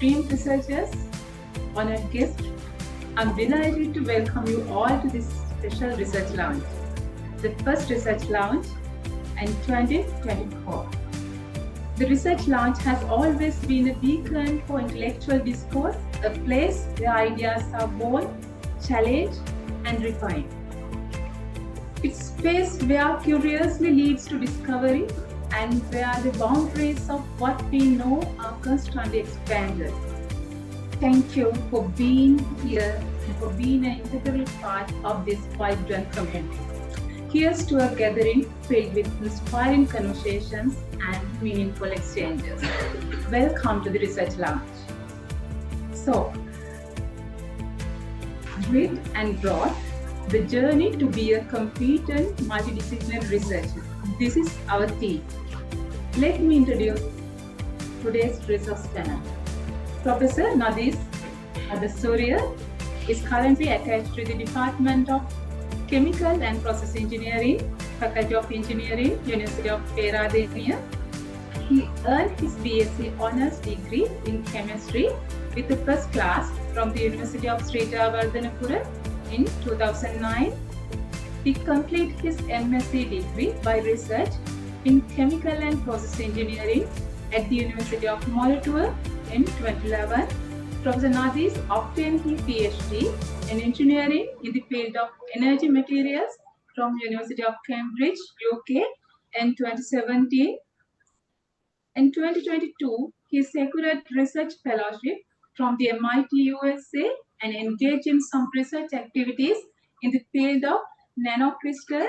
esteemed researchers, honored guests, I'm delighted to welcome you all to this special research launch, the first research launch in 2024. The research launch has always been a beacon for intellectual discourse, a place where ideas are born, challenged, and refined. It's a space where curiosity leads to discovery and where the boundaries of what we know are constantly expanded. Thank you for being here and for being an integral part of this vibrant community. Here's to a gathering filled with inspiring conversations and meaningful exchanges. Welcome to the Research Lounge. So, grit and growth, the journey to be a competent multidisciplinary researcher. This is our theme. Let me introduce today's resource panel. Professor Nadis Adasuriya is currently attached to the Department of Chemical and Process Engineering, Faculty of Engineering, University of Peradeniya. He earned his BSc Honours degree in Chemistry with the first class from the University of Sri Jayawardhanapura in 2009. He completed his MSc degree by research in Chemical and Process Engineering at the University of Moltuva in 2011. Professor Nadis obtained his PhD in engineering in the field of energy materials from University of Cambridge, UK in 2017. In 2022, he secured research fellowship from the MIT USA and engaged in some research activities in the field of nanocrystal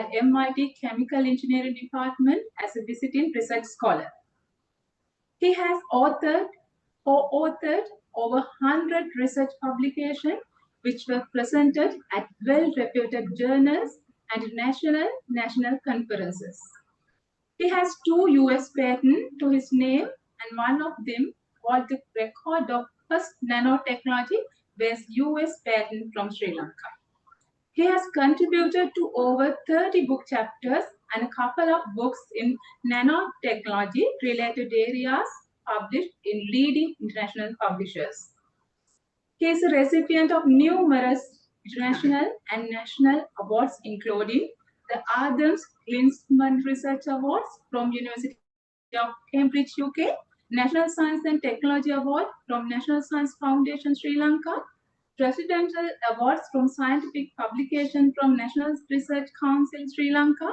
at MIT Chemical Engineering Department as a visiting research scholar. He has authored over 100 research publications which were presented at well-reputed journals and national conferences. He has 2 US patents to his name, and one of them holds the record of first nanotechnology-based US patent from Sri Lanka. He has contributed to over 30 book chapters and a couple of books in nanotechnology-related areas published in leading international publishers. He is a recipient of numerous international and national awards, including the Adams Klinsmann Research Awards from University of Cambridge, UK, National Science and Technology Award from National Science Foundation, Sri Lanka, Presidential Awards from Scientific Publication from National Research Council, Sri Lanka,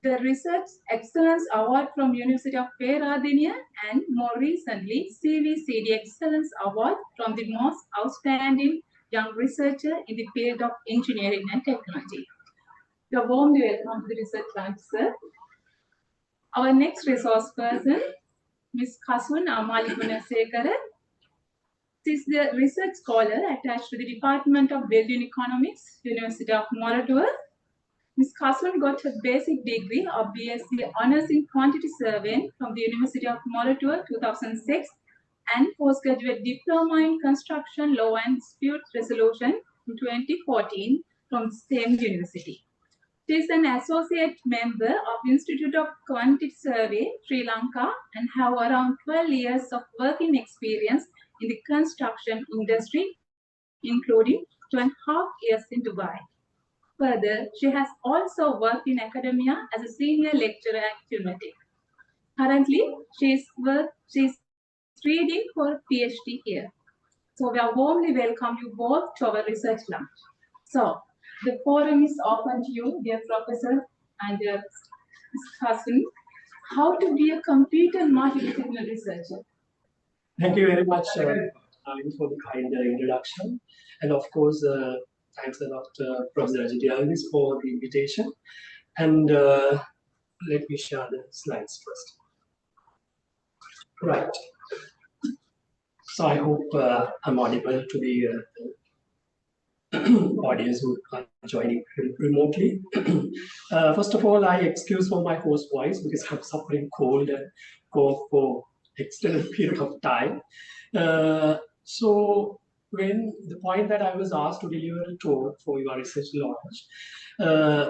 the Research Excellence Award from University of Peradeniya, and more recently, CVCD Excellence Award from the Most Outstanding Young Researcher in the field of engineering and technology. You are warmly welcome to the research launch, sir. Our next resource person, Ms. Kasun Amaligunasekara. She is the research scholar attached to the Department of Building Economics, University of Moltuva. Ms. Kasun got her basic degree of BSc Honours in Quantity Surveying from the University of Moltuva 2006 and postgraduate Diploma in Construction Law and Dispute Resolution in 2014 from the same university. She is an associate member of Institute of Quantity Survey, Sri Lanka, and have around 12 years of working experience in the construction industry, including 2.5 years in Dubai. Further, she has also worked in academia as a senior lecturer at Trinity. Currently, she is reading for a PhD here. So we are warmly welcome you both to our research launch. So the forum is open to you, dear Professor and dear Hassan. How to be a competent multidisciplinary researcher? Thank you very much for the kind introduction. And of course, thanks a lot, Professor Ajit for the invitation. And let me share the slides first. Right. So I hope I'm audible to the audience who are joining remotely. First of all, I excuse for my hoarse voice because I'm suffering cold and cough for extended period of time. So when the point that I was asked to deliver a talk for your research launch,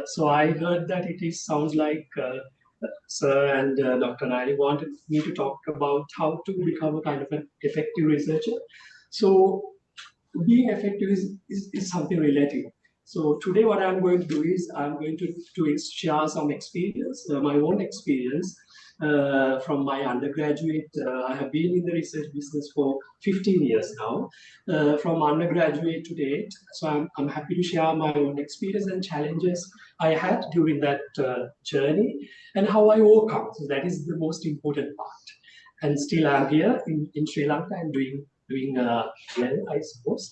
so I heard that it sounds like Sir and Dr. Nairi wanted me to talk about how to become a kind of an effective researcher. So being effective is something relative. So today what I'm going to do is I'm going to share some experience, my own experience from my undergraduate. I have been in the research business for 15 years now, from undergraduate to date. So I'm happy to share my own experience and challenges I had during that journey and how I overcome. So that is the most important part. And still I'm here in Sri Lanka and doing well, I suppose.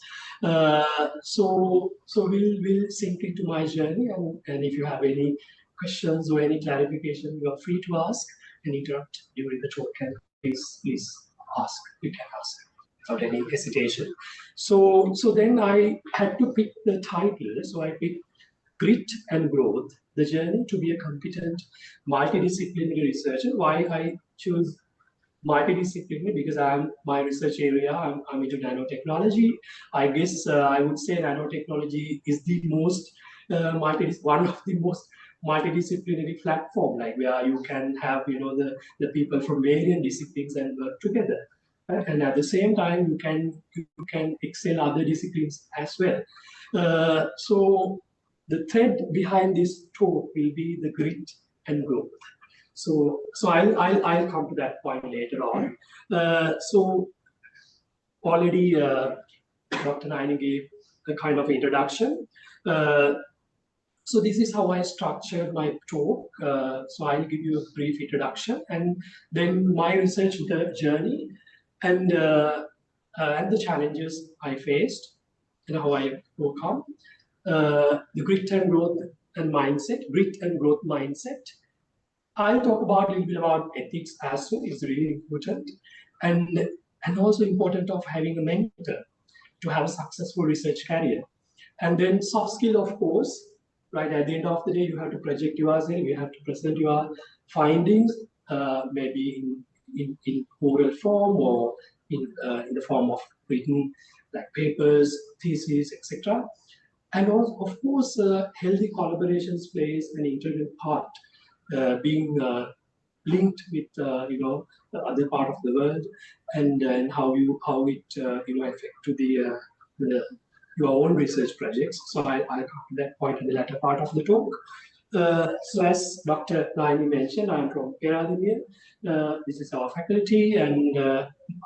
So we'll sink into my journey, and if you have any questions or any clarification, you are free to ask and interrupt during the talk. And please ask. You can ask without any hesitation. So then I had to pick the title. So I picked Grit and Growth: The Journey to be a Competent Multidisciplinary Researcher. Why I choose multidisciplinary? Because my research area, I'm into nanotechnology. I guess I would say nanotechnology is the most one of the most multidisciplinary platform, like where you can have the people from various disciplines and work together. And at the same time, you can excel other disciplines as well. So the thread behind this talk will be the grit and growth. So I'll come to that point later on. So already Dr. Naini gave a kind of introduction. Uh, so this is how I structured my talk. So I'll give you a brief introduction and then my research journey and the challenges I faced and how I overcome. The grit and growth grit and growth mindset. I'll talk about a little bit about ethics as well. It's really important, and and also important of having a mentor to have a successful research career. And then soft skill, of course, right? At the end of the day, you have to project yourself. You have to present your findings, maybe in oral form or in the form of written, like papers, theses, etc. And also, of course, healthy collaborations plays an integral part, being linked with the other part of the world, and how it affect to the your own research projects. So I'll come to that point in the latter part of the talk. So as Dr. Naini mentioned, I'm from Peradeniya. This is our faculty, and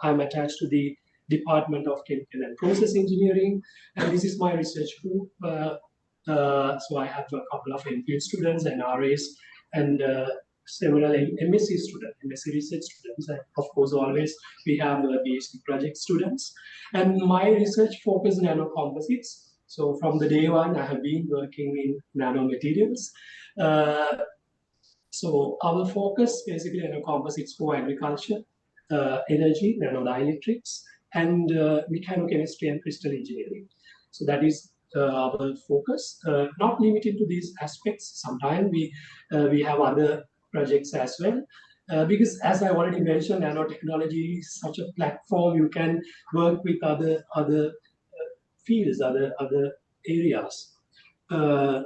I'm attached to the Department of Chemical and Process Engineering, and this is my research group. So I have a couple of MPhil students and RAs and several MSc students, MSc research students, and of course always we have PhD project students. And my research focus nanocomposites. So from the day one, I have been working in nanomaterials. Uh, so our focus basically nanocomposites for agriculture, energy, nanodielectrics, and mechanochemistry and crystal engineering. So that is our focus. Not limited to these aspects. Sometimes we have other projects as well. Because as I already mentioned, nanotechnology is such a platform. You can work with other fields, other areas. Uh,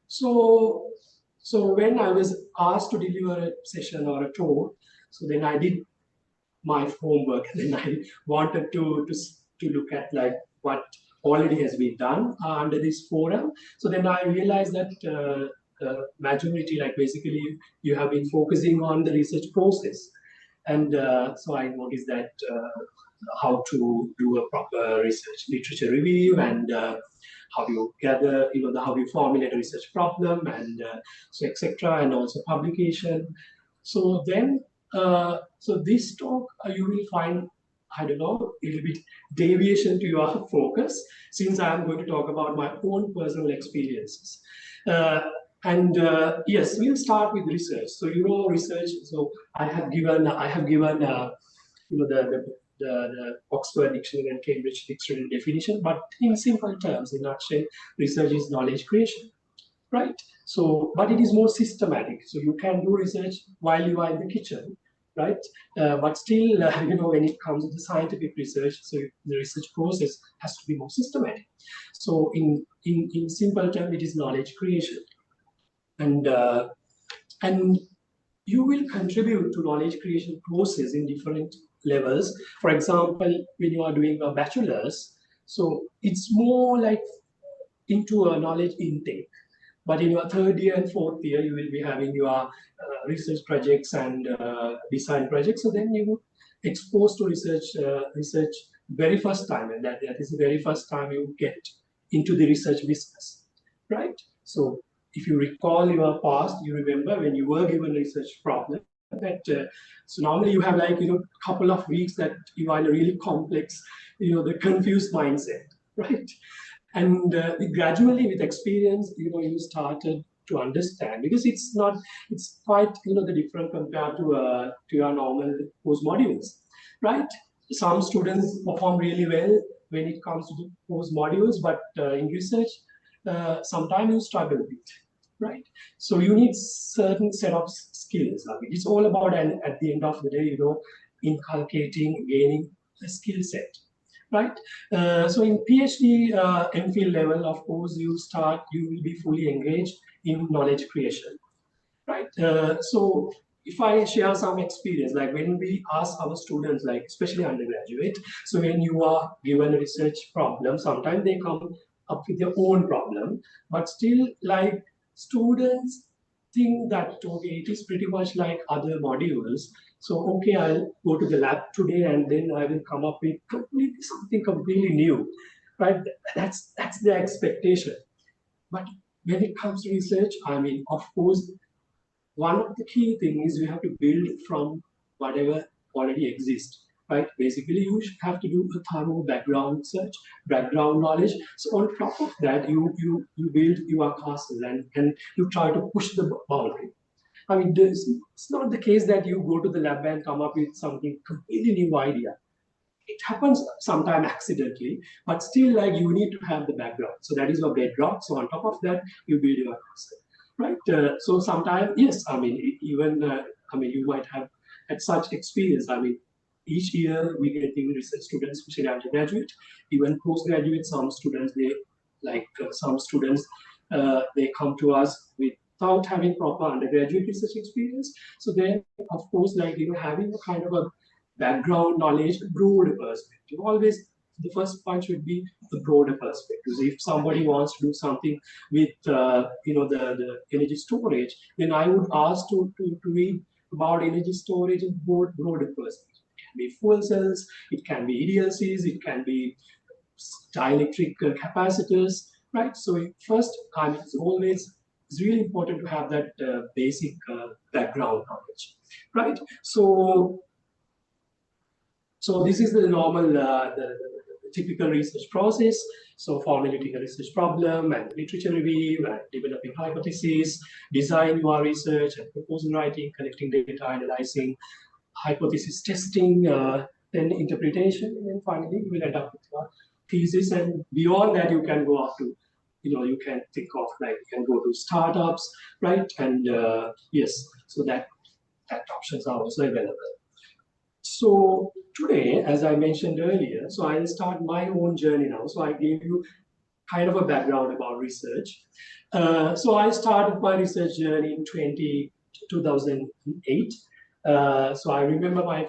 so so when I was asked to deliver a session or a talk, so then I did my homework and then I wanted to look at like what already has been done under this forum. So then I realized that majority, like basically you have been focusing on the research process. And so I noticed that how to do a proper research literature review and how you gather, how you formulate a research problem and so etc. and also publication. So then, so this talk you will find, I don't know, a little bit deviation to your focus since I am going to talk about my own personal experiences. And yes, we'll start with research. So research. So I have given the Oxford Dictionary and Cambridge Dictionary definition, but in simple terms, in a nutshell, research is knowledge creation, right? So, but it is more systematic. So you can do research while you are in the kitchen, right? But still, when it comes to the scientific research, so the research process has to be more systematic. So in simple terms, it is knowledge creation, and and you will contribute to knowledge creation process in different levels. For example, when you are doing a bachelor's, so it's more like into a knowledge intake. But in your third year and fourth year, you will be having your research projects and design projects. So then you exposed to research very first time, and that is the very first time you get into the research business, right? So if you recall your past, you remember when you were given a research problem that so normally you have like couple of weeks that you are in a really complex, the confused mindset, right? And gradually with experience, you started to understand, because it's quite the different compared to your normal course modules, right? Some students perform really well when it comes to the course modules, but in research sometimes you struggle with it, right? So you need certain set of skills. I mean, it's all about, and at the end of the day, inculcating, gaining a skill set, right? So in PhD, MPhil level, of course, you will be fully engaged in knowledge creation, right? So if I share some experience, like when we ask our students, like especially undergraduate, so when you are given a research problem, sometimes they come up with their own problem, but still, like, students think that okay, it is pretty much like other modules. So okay, I'll go to the lab today and then I will come up with completely something completely new, right? That's the expectation. But when it comes to research, I mean, of course, one of the key things is you have to build from whatever already exists, right? Basically, you should have to do a thorough background search, background knowledge. So on top of that, you build your castle, and you try to push the boundary. I mean, it's not the case that you go to the lab and come up with something completely new idea. It happens sometime accidentally, but still, like, you need to have the background. So that is your bedrock. So on top of that, you build your castle, right? So sometimes, yes, I mean, even I mean, you might have had such experience. I mean, each year we get new research students, especially undergraduate, even postgraduate. Some students, some students they come to us without having proper undergraduate research experience. So then, of course, like, having a kind of a background knowledge, broader perspective. Always the first point should be the broader perspective. So if somebody wants to do something with the energy storage, then I would ask to read about energy storage in broader perspective. It can be fuel cells, it can be EDLCs, it can be dielectric capacitors, right? So first, I mean, it's really important to have that basic background knowledge, right? So this is the normal, the typical research process. So formulating a research problem and literature review and developing hypotheses, design your research and proposal writing, collecting data, analyzing, hypothesis testing, then interpretation, and then finally you will end up with your thesis. And beyond that, you can go up to, you can think of, like, you can go to startups, right? And yes, so that options are also available. So today, as I mentioned earlier, so I'll start my own journey now. So I gave you kind of a background about research. So I started my research journey in 2008. So I remember my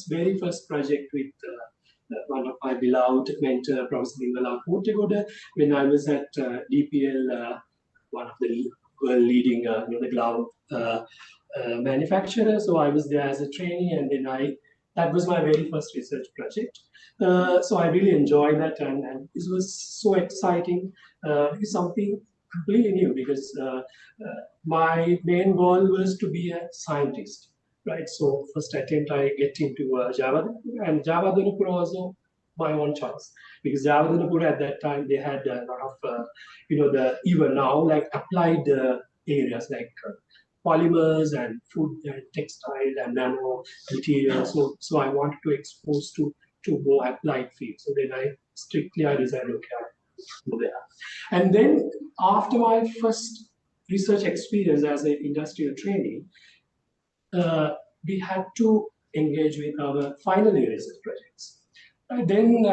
very first project with one of my beloved mentor, Professor when I was at DPL, one of the world leading the glove manufacturer. So I was there as a trainee, and then that was my very first research project. So I really enjoyed that, and this was so exciting. It's something completely new, because my main goal was to be a scientist, right? So first attempt I get into Java, and Java Dhanapur was my own choice, because Java Dhanapur at that time they had a lot of the even now, like, applied areas like polymers and food and textile and nano materials. So I wanted to expose to more applied fields. So then I decided, okay, I'll go there. And then after my first research experience as an industrial trainee, we had to engage with our final year research projects. And then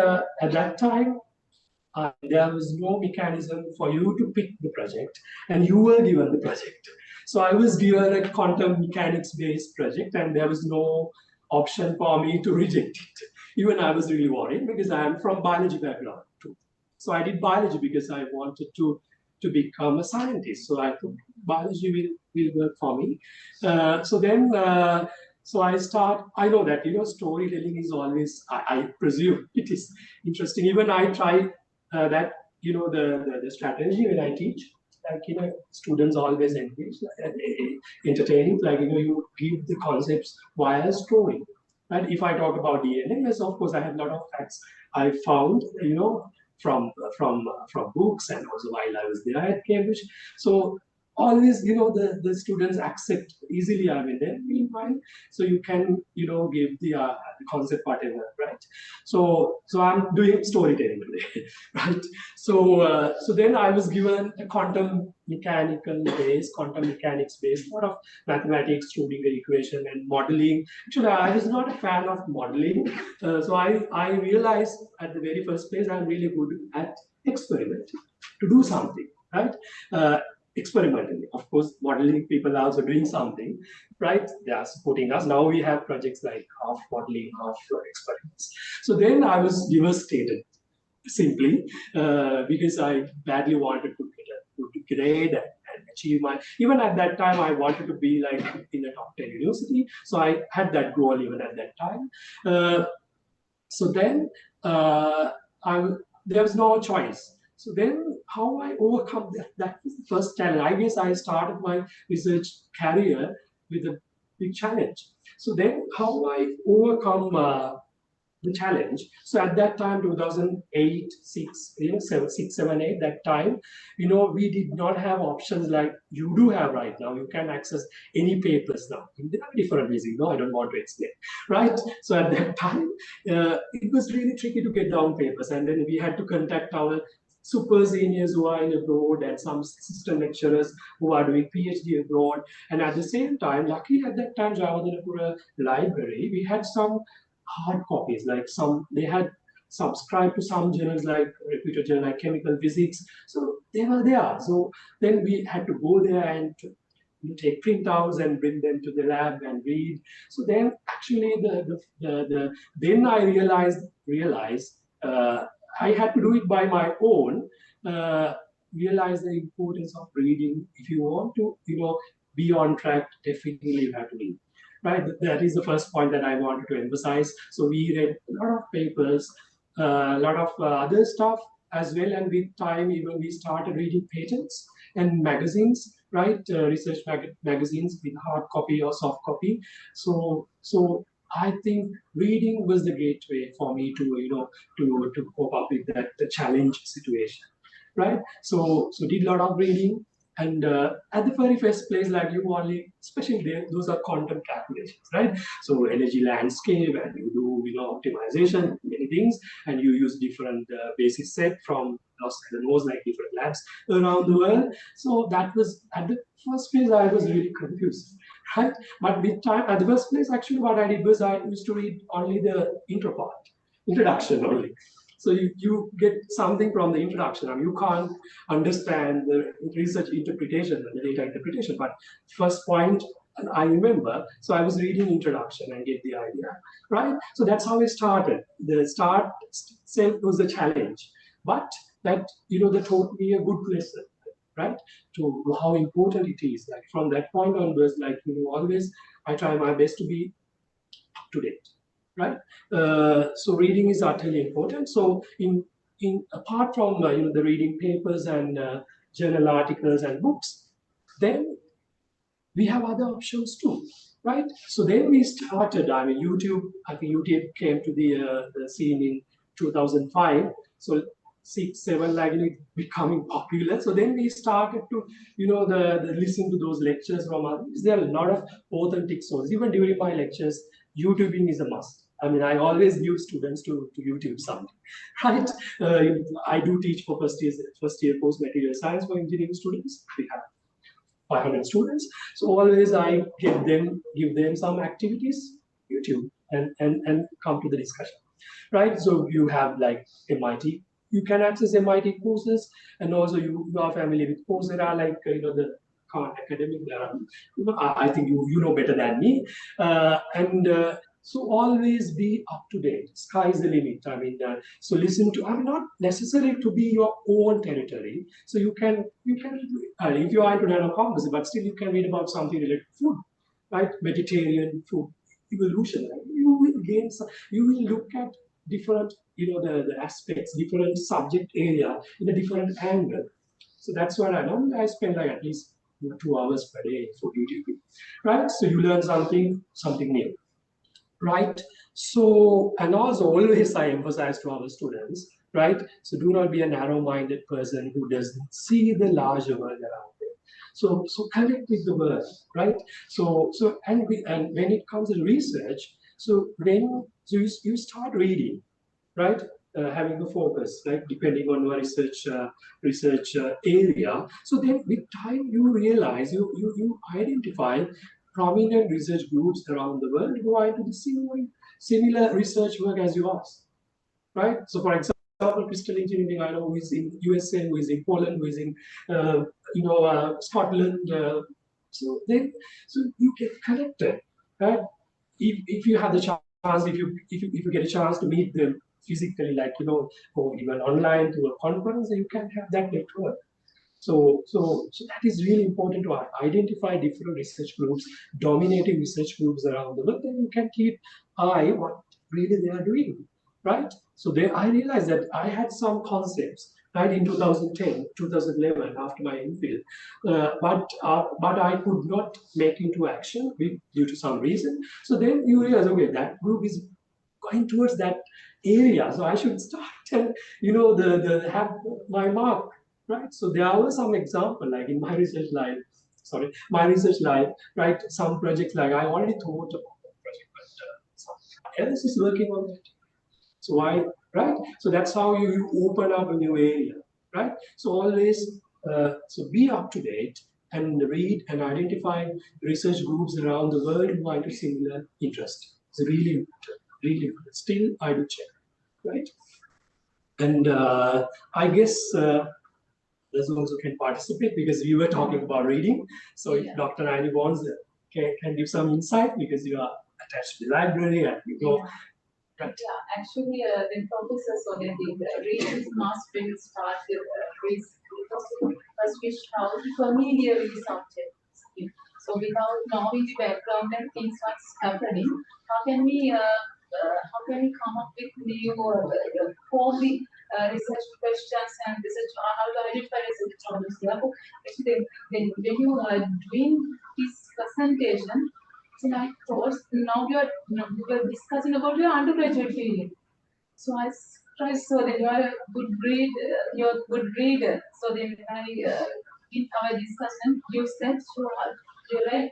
at that time, there was no mechanism for you to pick the project, and you were given the project. So I was given a quantum mechanics based project, and there was no option for me to reject it. Even I was really worried because I am from biology background too. So I did biology because I wanted to become a scientist. So I thought biology will work for me. So I start. I know that storytelling is always. I presume it is interesting. Even I try that the strategy when I teach. Like students always engage entertaining. Like you give the concepts via story. And if I talk about DNA, yes, of course, I have a lot of facts I found, from books and also while I was there at Cambridge. So always, the students accept easily. I mean, then meanwhile, so you can, give the concept whatever, right? So I'm doing storytelling today, right? So then I was given a quantum mechanics based, lot of mathematics, Schrodinger equation, and modeling. Actually, I was not a fan of modeling. So I realized at the very first place I'm really good at experimenting to do something, right? Uh, Experimentally. Of course, modeling people are also doing something, right? They are supporting us. Now we have projects like half modeling, half experiments. So then I was devastated simply because I badly wanted to get a good grade and achieve my. Even at that time, I wanted to be like in a top 10 university. So I had that goal even at that time. Uh, so then uh, there was no choice. So then how I overcome that was the first challenge. I guess I started my research career with a big challenge. So then how I overcome the challenge. So at that time, 2008, 6, 7, 6, 7, 8, that time, we did not have options like you do have right now. You can access any papers now in different ways. I don't want to explain, right? So at that time, it was really tricky to get down papers, and then we had to contact our super seniors who are in abroad and some assistant lecturers who are doing PhD abroad. And at the same time, luckily at that time, Jawaharlal Library, we had some hard copies. Like they had subscribed to some journals like reputed journal like Chemical Physics. So they were there. So then we had to go there and take printouts and bring them to the lab and read. So then actually then I realized I had to do it by my own. Uh, Realize the importance of reading. If you want to, be on track, definitely you have to read. Right, that is the first point that I wanted to emphasize. So we read a lot of papers, a lot of other stuff as well, and with time, even we started reading patents and magazines, right? Research magazines with hard copy or soft copy. So I think reading was the gateway for me to to cope up with that the challenge situation, right? So did a lot of reading, and at the very first place, like you only, especially there, those are quantum calculations, right? So energy landscape, and you do optimization, many things, and you use different basis set from Los Alamos, like different labs around the world. So that was at the first place I was really confused, right? But with time, at the first place, actually, what I did was I used to read only the intro part, introduction only. So you get something from the introduction. I mean, you can't understand the research interpretation and the data interpretation. But first point I remember, so I was reading introduction and get the idea, right? So that's how I started. The start itself was a challenge, but that taught me a good lesson, right? To how important it is. Like from that point onwards, like always I try my best to be up to date, right? So reading is utterly important. So in apart from the reading papers and journal articles and books, then we have other options too, right? So then we started. I mean, YouTube. I think YouTube came to the scene in 2005. So 6, 7, like becoming popular. So then we started to, the listen to those lectures from others. There are a lot of authentic sources. Even during my lectures, YouTubing is a must. I mean, I always give students to YouTube something, right? I do teach for first year post material science for engineering students. We have 500 students. So always I give them some activities, YouTube, and come to the discussion, right? So you have like MIT. You can access MIT courses, and also you are familiar with Coursera, like the academic, there are, I think you know better than me. So always be up to date. Sky is the limit. I mean, so listen to. I mean, not necessary to be your own territory. So you can if you are into nanocompos, but still you can read about something related to food, right? Vegetarian food evolution. Right? You will gain. You will look at different, the aspects, different subject area in a different angle. So that's what I know. I spend like at least 2 hours per day for YouTube, right? So you learn something new, right? So, and also always I emphasize to our students, right? So do not be a narrow-minded person who doesn't see the larger world around them. So connect with the world, right? And when it comes to research, you start reading, right? Having the focus, right? Depending on your research area. So then, with time, you realize you identify prominent research groups around the world who are into the similar research work as yours, right? So, for example, crystal engineering, I know who is in USA, who is in Poland, who is in Scotland. So you get connected, right? If you have the chance, if you get a chance to meet them physically, like or even online through a conference, you can have that network. So that is really important to identify different research groups, dominating research groups around the world, then you can keep eye what really they are doing, right? So there, I realized that I had some concepts, right, in 2010, 2011, after my MPhil, but I could not make into action due to some reason. So then you realize, okay, that group is going towards that area, so I should start and the have my mark, right? So there are some example, like in my research life, right? Some projects, like I already thought about that project, but someone else is working on it. So why, right? So that's how you open up a new area, right? So always, so be up to date and read and identify research groups around the world who are into similar interest. It's really important, really important. Still, I do check, right? And I guess others also can participate because we were talking about reading. So if Dr. Annie wants, can give some insight because you are attached to the library and you know. Right. Yeah, actually, the professor so that the reading mastery will start with first we how familiar with the subject. So without knowing the background and things what's happening, how can we come up with new form the research questions and research how to identify research problems. Therefore, actually, when you are doing this presentation, so I thought now you were discussing about your undergraduate feeling. So I tried so that you are a you're a good reader. So then in our discussion, you said you read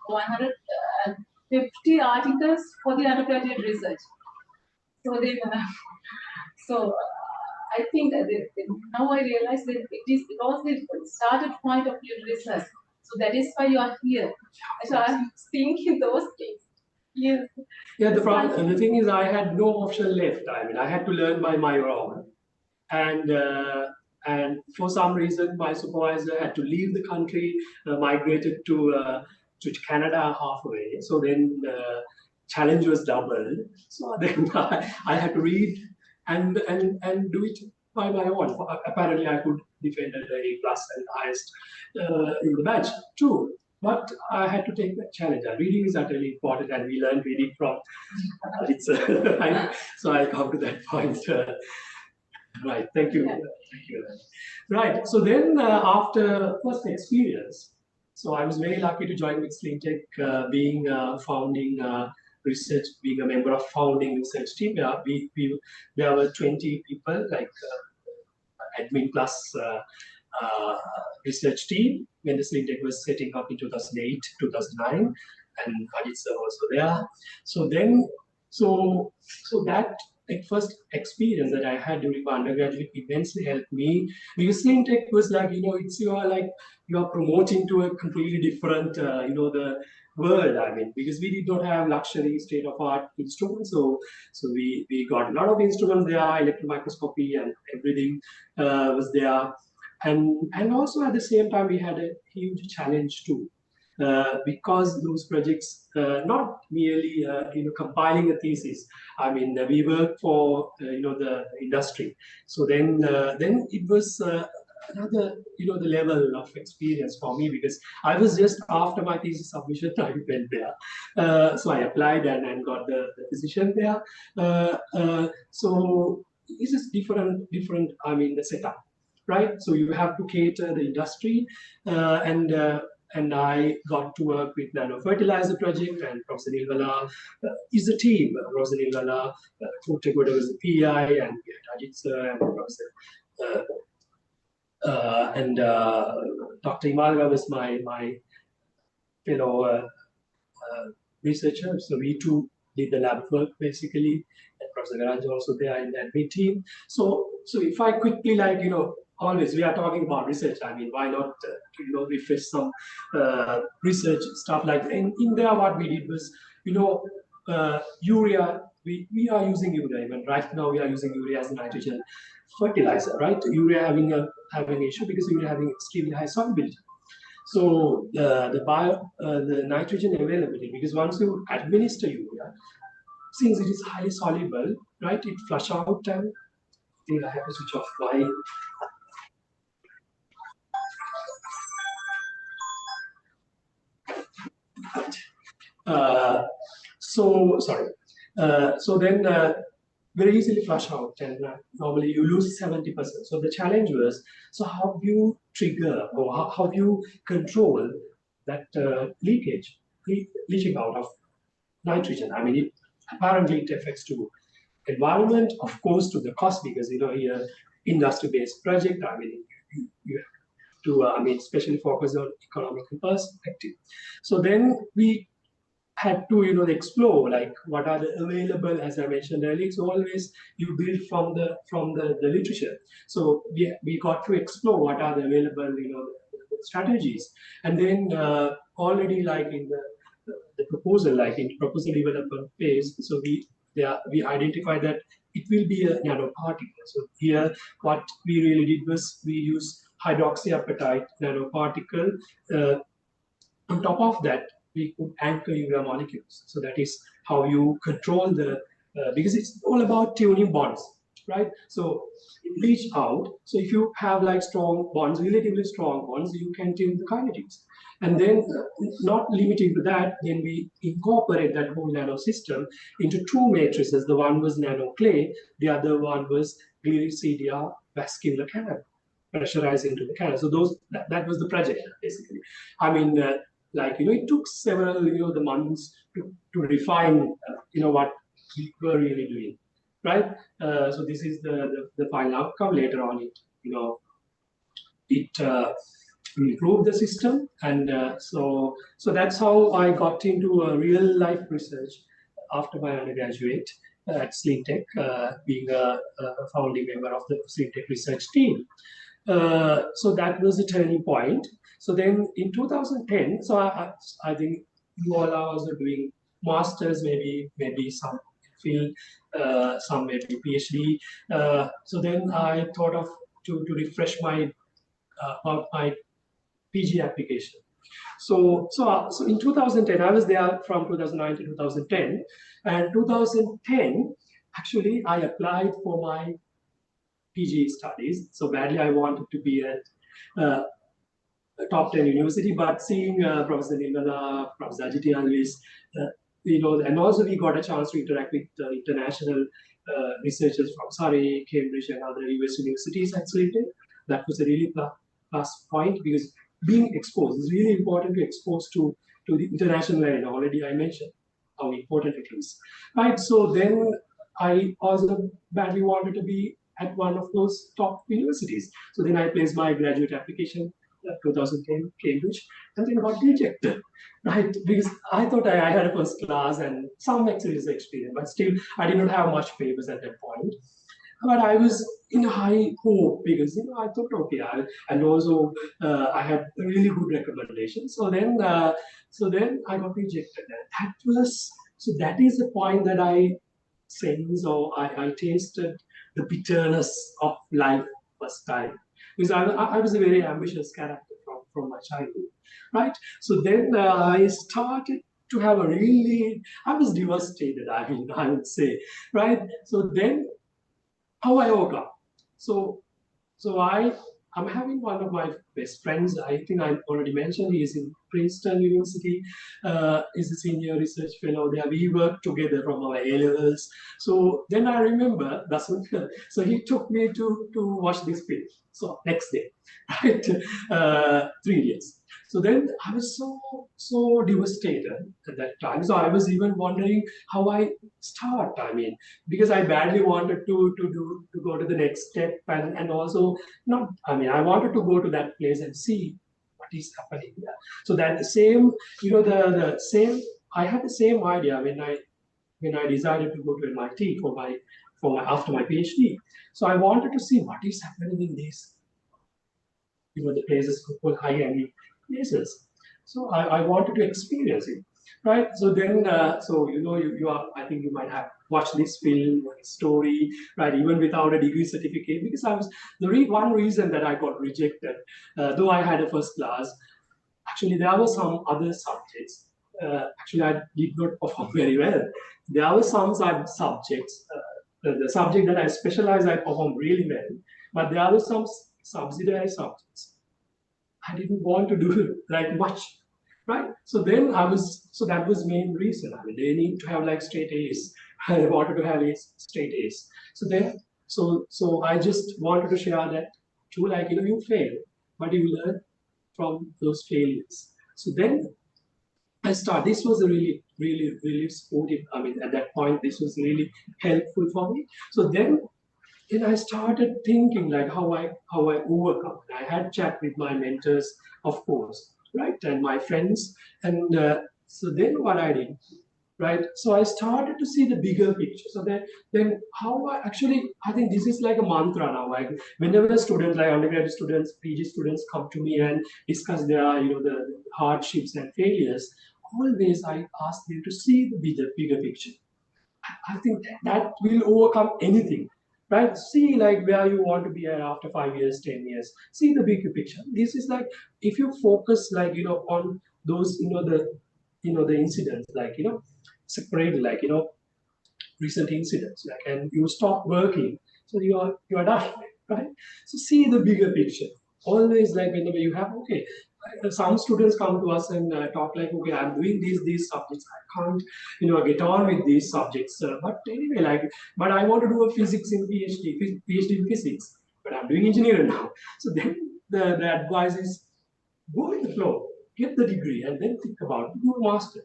150 articles for the undergraduate research. So then, I think that now I realize that it was the started point of your research. So that is why you are here. So I'm thinking those things. Yes. Yeah, the thing is, I had no option left. I mean, I had to learn by my own, and for some reason, my supervisor had to leave the country, migrated to Canada halfway. So then challenge was doubled. So then I had to read and do it by my own. Apparently, I could defend at the A plus and highest in the batch too. But I had to take that challenge. Reading is utterly important, and we learn reading from it's. So I come to that point. Right. Thank you. Thank you. Right. So then, after first experience, so I was very lucky to join with SlimTech, being founding being a member of founding research team. There were 20 people, like admin plus research team when the SlimTech was setting up in 2008, 2009, and Ajit also there. So then, so that first experience that I had during my undergraduate immensely helped me. Because SlimTech was like, you are promoting to a completely different, the world. I mean, because we did not have luxury state of art instruments, so we got a lot of instruments there, electron microscopy and everything was there. And also at the same time we had a huge challenge too, because those projects not merely compiling a thesis. I mean, we work for the industry. So then it was another the level of experience for me, because I was just after my thesis submission I went there. So I applied and got the position there. So it's just different. I mean, the setup, right? So you have to cater the industry, and I got to work with nano fertilizer project, and Professor Nilvala is a team. Professor Nilvala, Kutegoda was the PI, and we had Ajit sir and Professor and Dr. Imalga was my fellow researcher. So we two did the lab work basically, and Professor Garaj also there in the admin team. So if I quickly always we are talking about research. I mean, why not refresh some research stuff like in there. What we did was urea. We are using urea even right now. We are using urea as a nitrogen fertilizer, right? Urea having issue because urea having extremely high solubility. So the nitrogen availability, because once you administer urea, since it is highly soluble, right, it flush out. And I think I have to switch off my. Uh, so sorry. So then very easily flush out, and normally you lose 70%. So the challenge was, so how do you trigger, or how do you control that leakage, leaching out of nitrogen? I mean, apparently it affects to environment, of course, to the cost, because here industry-based project. I mean, you have to especially focus on economical perspective. So then we had to explore like what are the available, as I mentioned earlier. It's always you build from the literature. So we got to explore what are the available strategies. And then already like in the proposal, like in proposal development phase, so we identify that it will be a nanoparticle. So here what we really did was we use hydroxyapatite nanoparticle. On top of that, we could anchor urea molecules. So that is how you control because it's all about tuning bonds, right? So it reach out. So if you have like strong bonds, relatively strong bonds, you can tune the kinetics. And then not limiting to that, then we incorporate that whole nano system into two matrices. The one was nano clay, the other one was glycidia vascular canal, pressurized into the canal. So that was the project basically. I mean, it took several the months to refine what we were really doing, right? So this is the final outcome. Later on, it improved the system, and so that's how I got into real life research after my undergraduate at SleepTech, being a founding member of the SleepTech research team. So that was a turning point. So then in 2010, so I think you all are also doing masters, maybe some field, some maybe PhD. So then I thought of to refresh my about my PG application. So in 2010, I was there from 2009 to 2010, and 2010 actually I applied for my PG studies. So badly I wanted to be at a top 10 university, but seeing Professor Nilvala, Professor Ajit Alvis, and also we got a chance to interact with international researchers from Surrey, Cambridge, and other US universities at Sweden. That was a really plus point, because being exposed is really important, to expose to the international area. Already I mentioned how important it is, right? So then I also badly wanted to be at one of those top universities. So then I placed my graduate application 2010 Cambridge, and then got rejected, right? Because I thought I had a first class and some experience, but still I did not have much papers at that point. But I was in high hope, because I thought, okay, and also I had a really good recommendation. So then I got rejected. That is the point that I sense, or I tasted the bitterness of life first time. because I was a very ambitious character from my childhood, right? So then I started to have a really, I was devastated, I mean, I would say, right? So then how I overcome. So I'm having one of my best friends. I think I already mentioned he is in Princeton University. He's a senior research fellow there. We worked together from our A levels. So then I remember that's what. So he took me to watch this film. So next day, right, 3 years. So then I was so devastated at that time. So I was even wondering how I start. I mean, because I badly wanted to go to the next step, and also not. I mean, I wanted to go to that place and see what is happening there. So that the same, the same. I had the same idea when I decided to go to MIT for my after my PhD. So I wanted to see what is happening in these, the places called high-end places. So I wanted to experience it, right? So then, so you are. I think you might have watched this film or this story, right? Even without a degree certificate, because I was one reason that I got rejected, though I had a first class. Actually, there were some other subjects. Actually, I did not perform very well. There were some subjects. The subject that I specialized, I performed really well. But there were some subsidiary subjects I didn't want to do like much, right? So then so that was main reason. I mean, they need to have like straight A's. I wanted to have straight A's. So then, so I just wanted to share that too, like, you fail, but you learn from those failures. So then this was a really, really, really supportive. I mean, at that point, this was really helpful for me. So then I started thinking like how I overcome. I had chat with my mentors, of course, right, and my friends, and so then what I did, right. So I started to see the bigger picture. So then how I think this is like a mantra now. Like whenever students, like undergraduate students, PG students, come to me and discuss their the hardships and failures, always I ask them to see the bigger picture. I think that will overcome anything, right? See like where you want to be at after 5 years, 10 years. See the bigger picture. This is like if you focus like on those the incidents like separate like recent incidents like and you stop working, so you are done, right? So see the bigger picture. Always like whenever you have some students come to us and talk like, okay, I'm doing these subjects, I can't get on with these subjects, but anyway, like, but I want to do a physics in PhD in physics, but I'm doing engineering now. So then the advice is go with the flow, get the degree, and then think about do a master.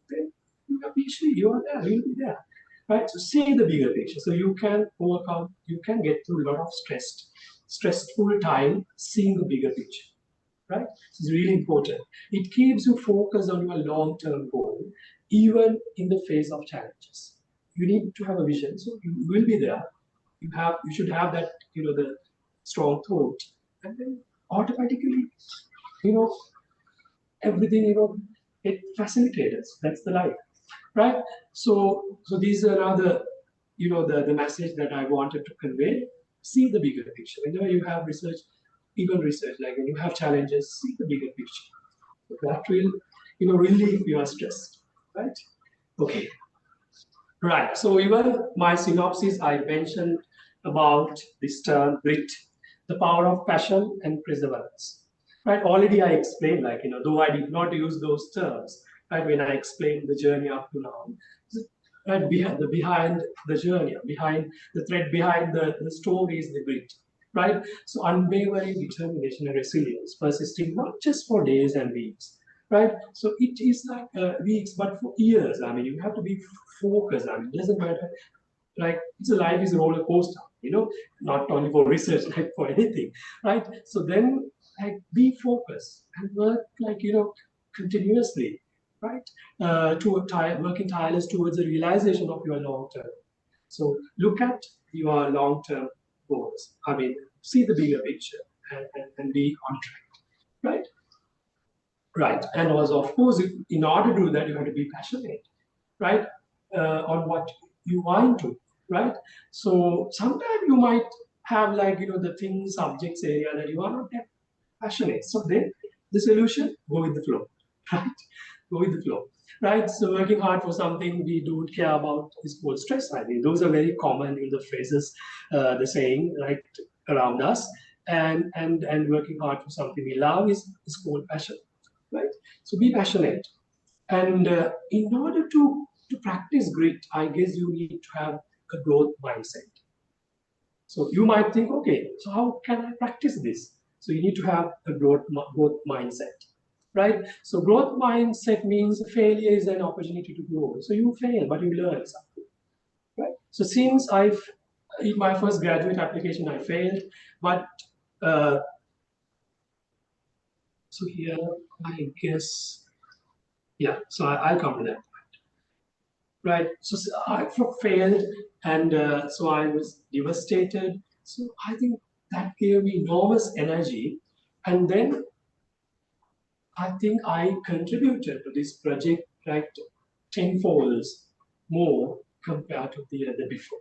Then you have PhD, you are there, you'll be there, right? So see the bigger picture. So you can overcome, you can get through a lot of stressful time, seeing the bigger picture, right? This is really important. It keeps you focused on your long-term goal, even in the face of challenges. You need to have a vision, so you will be there. You should have that, the strong thought, and then automatically, you know, everything, it facilitates. That's the life, right? So these are another, the message that I wanted to convey. See the bigger picture. Whenever you have research, even research, like when you have challenges, see the bigger picture. That will, relieve your stress, right? Okay, right. So even my synopsis, I mentioned about this term grit, the power of passion and perseverance. Right. Already I explained, like, though I did not use those terms, right, when I explained the journey up to now, right, behind the journey, behind the thread, behind the story is the grit. Right. So unwavering determination and resilience, persisting not just for days and weeks, right? So it is like weeks, but for years. I mean, you have to be focused. I mean, it doesn't matter. Like it's a life is a roller coaster, not only for research, like for anything, right? So then, like, be focused and work like continuously, right? Working tireless towards the realization of your long term. So look at your long term goals. I mean, see the bigger picture and be on track, right? Right. And also, of course, in order to do that, you have to be passionate, right, on what you want to, right? So sometimes you might have like, the things, subjects area that you are not that passionate. So then the solution, go with the flow, right? Go with the flow, right? So working hard for something we don't care about is called stress. I mean, those are very common in the phrases, the saying, right, around us. And working hard for something we love is called passion, right? So be passionate. And in order to practice grit, I guess you need to have a growth mindset. So you might think, okay, so how can I practice this? So you need to have a growth mindset, right? So growth mindset means failure is an opportunity to grow. So you fail, but you learn something, right? So since in my first graduate application, I failed, but uh, so here, I guess, yeah, so I'll come to that. Right. So, I failed, and so I was devastated. So I think that gave me enormous energy, and then I think I contributed to this project like tenfold more compared to the before,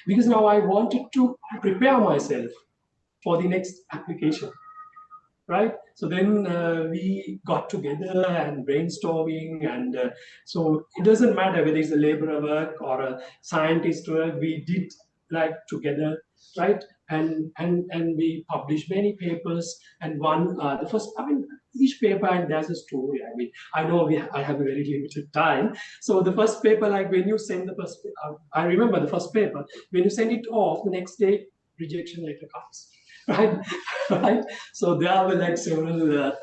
because now I wanted to prepare myself for the next application, right? So then we got together and brainstorming, and so it doesn't matter whether it's a laborer work or a scientist work. We did like together, right? And we published many papers, and one the first. I mean, each paper and there's a story. I mean, I know I have a very limited time. So the first paper, like when you send the first, I remember the first paper when you send it off, the next day rejection letter comes, right? Right. So there were like several the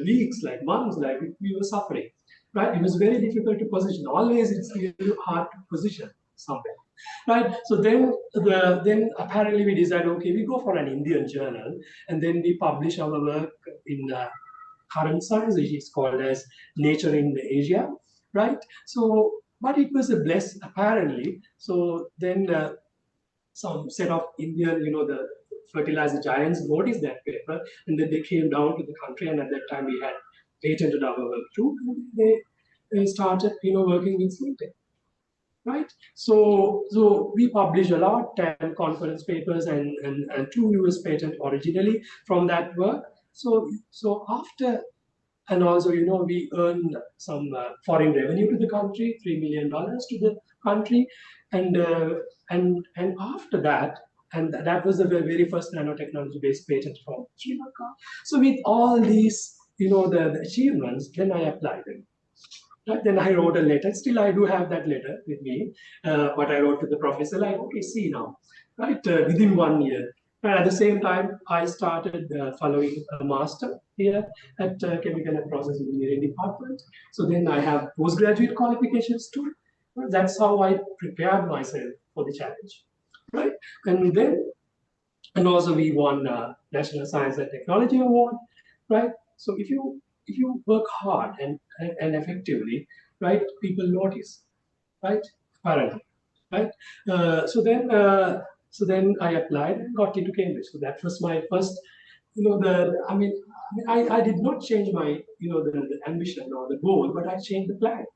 weeks, like months, like we were suffering, right? It was very difficult to position. Always it's really hard to position somewhere, right? So then apparently we decided, okay, we go for an Indian journal, and then we publish our work in current science, which is called as Nature in Asia, right? So but it was a bless apparently. So then some set of Indian, the fertilizer giants noticed that paper, and then they came down to the country, and at that time we had patented our work too. And they started, working with Synopsis, right? So we published a lot, 10 conference papers and two US patent originally from that work. So after, and also, we earned some foreign revenue to the country, $3 million to the country, and and after that, and that was the very first nanotechnology-based patent from Sri Lanka. So with all these, the achievements, then I applied them. Right? Then I wrote a letter. Still, I do have that letter with me. But I wrote to the professor, like, okay, see now, right? Within 1 year. And at the same time, I started following a master here at Chemical and Process Engineering Department. So then I have postgraduate qualifications too. That's how I prepared myself for the challenge, right? And then, and also we won National Science and Technology Award, right? So if you work hard and effectively, right, people notice, right? Apparently, right? So then I applied and got into Cambridge. So that was my first, I did not change my, the ambition or the goal, but I changed the plan.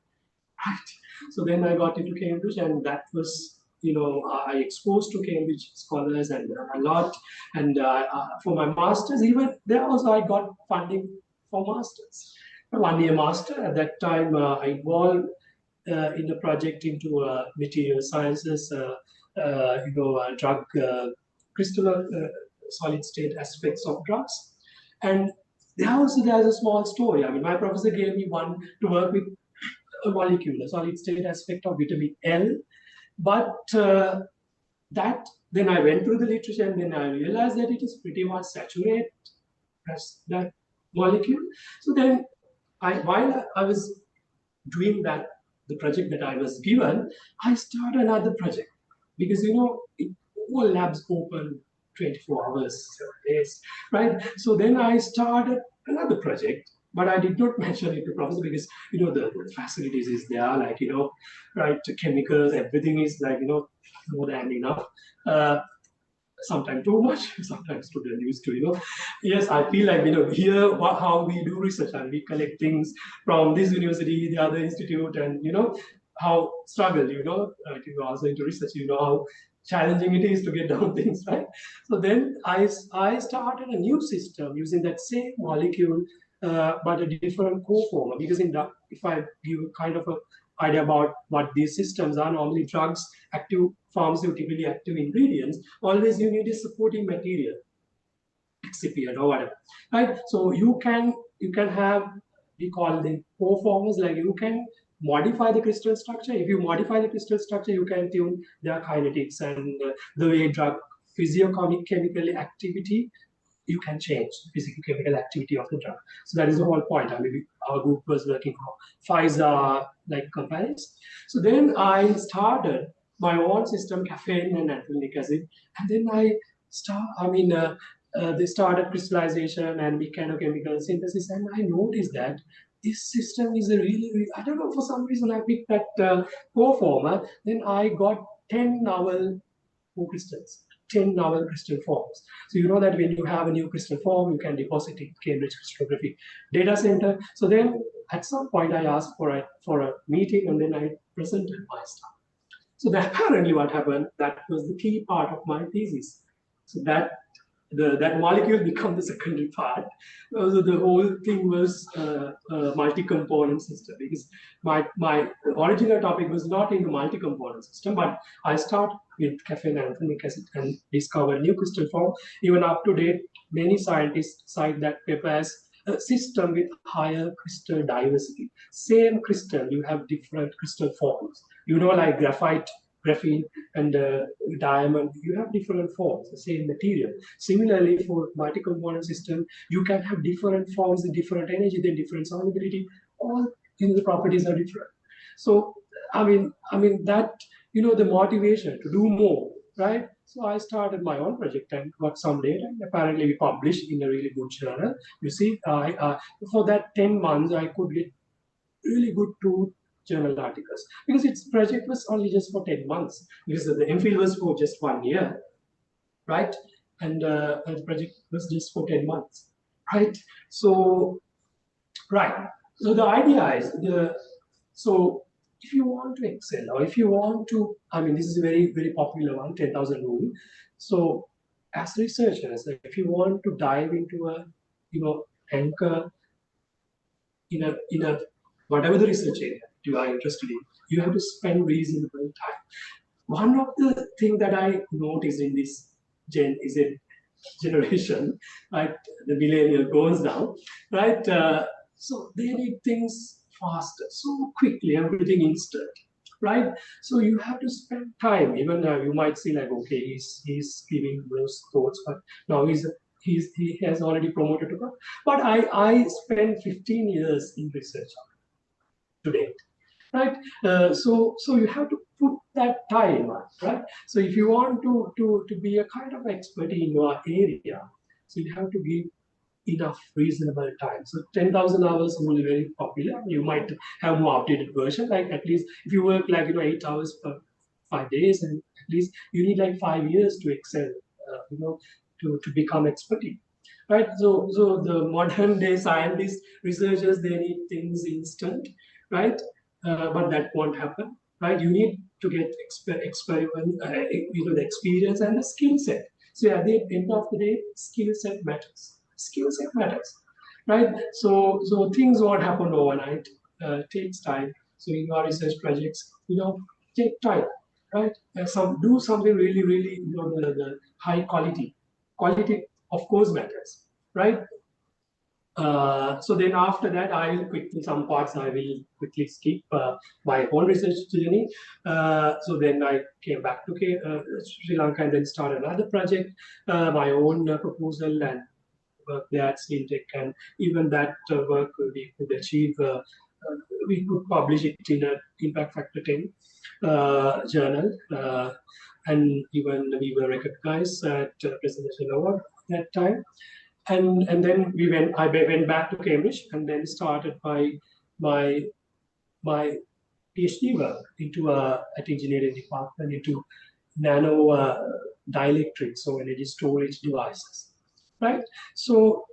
Right. So then I got into Cambridge, and that was, I exposed to Cambridge scholars and a lot. And for my masters, even there also I got funding for masters. A 1 year master at that time, I involved in a project into material sciences, drug crystal solid state aspects of drugs. And there also there's a small story. I mean, my professor gave me one to work with a molecule, a solid state aspect of vitamin L. But that then I went through the literature, and then I realized that it is pretty much saturated as that molecule. So then while I was doing that, the project that I was given, I started another project, because all labs open 24 hours, 7 days, right? So then I started another project, but I did not mention it to professor, because the facilities is there, like, right, chemicals, everything is like, more than enough. Uh, Sometimes too much, sometimes to the used to, Yes, I feel like, here how we do research, and we collect things from this university, the other institute, and how struggle, to also into research, how challenging it is to get down things, right? So then I started a new system using that same molecule, but a different co-former. Because if I give kind of a idea about what these systems are, normally drugs, active pharmaceutically active ingredients, always you need a supporting material, excipient or whatever, right? So you can have, we call them co-formers, like you can modify the crystal structure. If you modify the crystal structure, you can tune their kinetics and the way drug physiochemical activity, you can change the physical chemical activity of the drug. So that is the whole point. I mean, our group was working for Pfizer like companies. So then I started my own system, caffeine and anthilinic acid, and then they started crystallization and mechanochemical synthesis, and I noticed that this system is a really, I don't know, for some reason I picked that co-former. Then I got 10 novel crystals, 10 novel crystal forms. So you know that when you have a new crystal form, you can deposit it in Cambridge Crystallography Data Center. So then at some point I asked for a meeting, and then I presented my stuff. So that apparently what happened, that was the key part of my thesis. So that molecule become the secondary part. So the whole thing was a multi-component system, because my original topic was not in the multi-component system, but I start with caffeine and anthilinic acid and discover new crystal form. Even up to date, many scientists cite that paper as a system with higher crystal diversity. Same crystal, you have different crystal forms. You know, like graphite, graphene, and diamond, you have different forms, the same material. Similarly, for multi-component system, you can have different forms, the different energy, then different solubility. All the properties are different. So, I mean that, the motivation to do more, right? So I started my own project and got some data, and apparently we published in a really good journal. You see, for that 10 months, I could get really good two journal articles, because its project was only just for 10 months, because the MPhil was for just 1 year, right? And the project was just for 10 months, right? So, right. So the idea is, so if you want to excel, or if you want to, I mean, this is a very, very popular one, 10,000 rule. So as researchers, if you want to dive into a, anchor in a whatever the research area you are interested in, you have to spend reasonable time. One of the things that I noticed in this is a generation, right? The millennial goes now, right? So they need things faster, so quickly, everything instant, right? So you have to spend time. Even you might see like, okay, he's giving those thoughts, but now he has already promoted to God. But I spent 15 years in research to date, right? So you have to put that time, right? So if you want to be a kind of expert in your area, so you have to give enough reasonable time. So 10,000 hours will be very popular. You might have more updated version, like at least if you work like 8 hours per 5 days, and at least you need like 5 years to excel, to become expert, right? So the modern day scientists, researchers, they need things instant, right? But that won't happen, right? You need to get experiment, the experience and the skill set. So at the end of the day, skill set matters. Skill set matters, right? So things won't happen overnight. Takes time. So in our research projects, take time, right? Do something really, really, the high quality. Quality, of course, matters, right? So then after that, I will quickly, some parts I will quickly skip my own research journey. So then I came back to Sri Lanka and then started another project, my own proposal, and work there at Tech. And even that work we could achieve, we could publish it in a Impact Factor 10 journal. And even we were recognized at Presidential Award that time. And then I went back to Cambridge and then started my my PhD work into at engineering department into nano dielectrics, so energy storage devices, right? So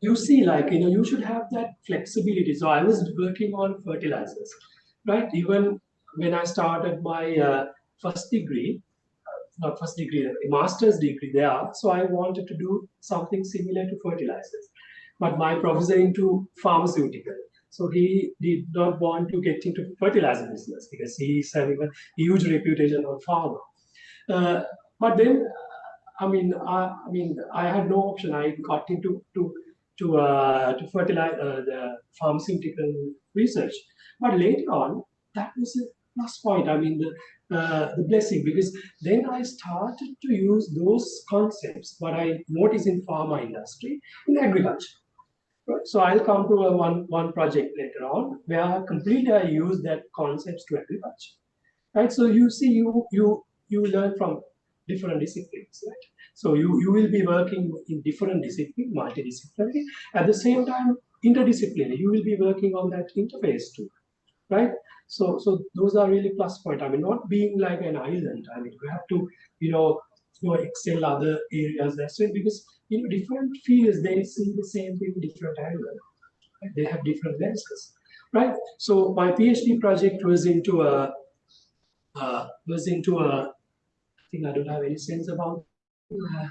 you see, like, you should have that flexibility. So I was working on fertilizers, right? Even when I started my first degree, not first degree, a master's degree there. So I wanted to do something similar to fertilizers. But my professor into pharmaceutical. So he did not want to get into fertilizer business because he is having a huge reputation on pharma. But then, I had no option. I got into to fertilize the pharmaceutical research. But later on, that was a plus point. The blessing, because then I started to use those concepts what I noticed in pharma industry in agriculture. Right. So I'll come to one project later on where completely I use that concepts to agriculture. Right. So you see, you learn from different disciplines, right? So you will be working in different disciplines, multidisciplinary. At the same time, interdisciplinary. You will be working on that interface too, right? So those are really plus point. I mean, not being like an island. I mean, you have to, you know, excel other areas as well, because different fields they see the same thing in different angles. Right? They have different lenses, right? So my PhD project was into a. I think I don't have any sense about. Uh,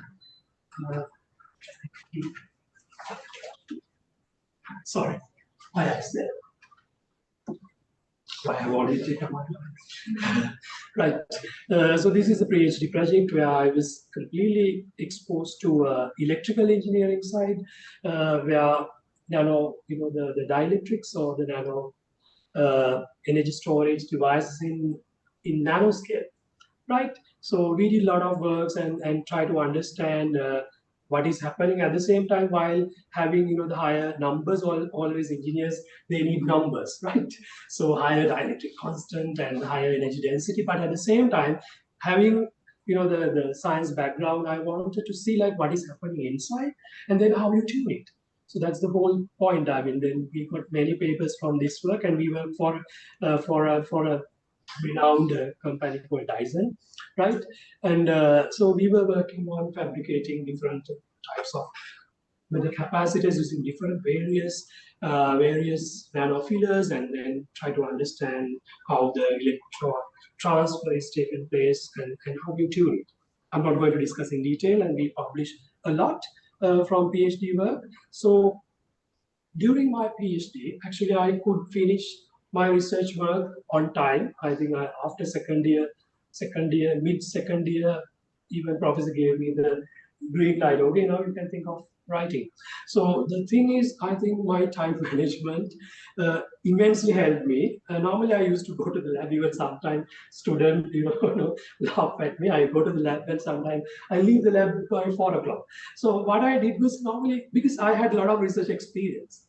Sorry, I accident. I have already taken my time. Right. So this is a PhD project where I was completely exposed to electrical engineering side, where the dielectrics or the nano energy storage devices in nanoscale, right? So we did a lot of works and try to understand what is happening at the same time, while having the higher numbers. Always engineers, they need numbers, right? So higher dielectric constant and higher energy density, but at the same time having the science background, I wanted to see like what is happening inside and then how you tune it. So that's the whole point. I mean, then we got many papers from this work, and we worked for a renowned company called Dyson, right? And so we were working on fabricating different types of but the capacitors using different various nanofillers, and then try to understand how the electron transfer is taking place, and how you tune it. I'm not going to discuss in detail, and we publish a lot from PhD work. So during my PhD, actually, I could finish my research work on time. I think after mid second year, even professor gave me the green light. Okay, now you can think of writing. So the thing is, I think my time management immensely helped me. Normally, I used to go to the lab. Even sometimes student, laugh at me. I go to the lab, and sometimes I leave the lab by 4 o'clock. So what I did was, normally, because I had a lot of research experience,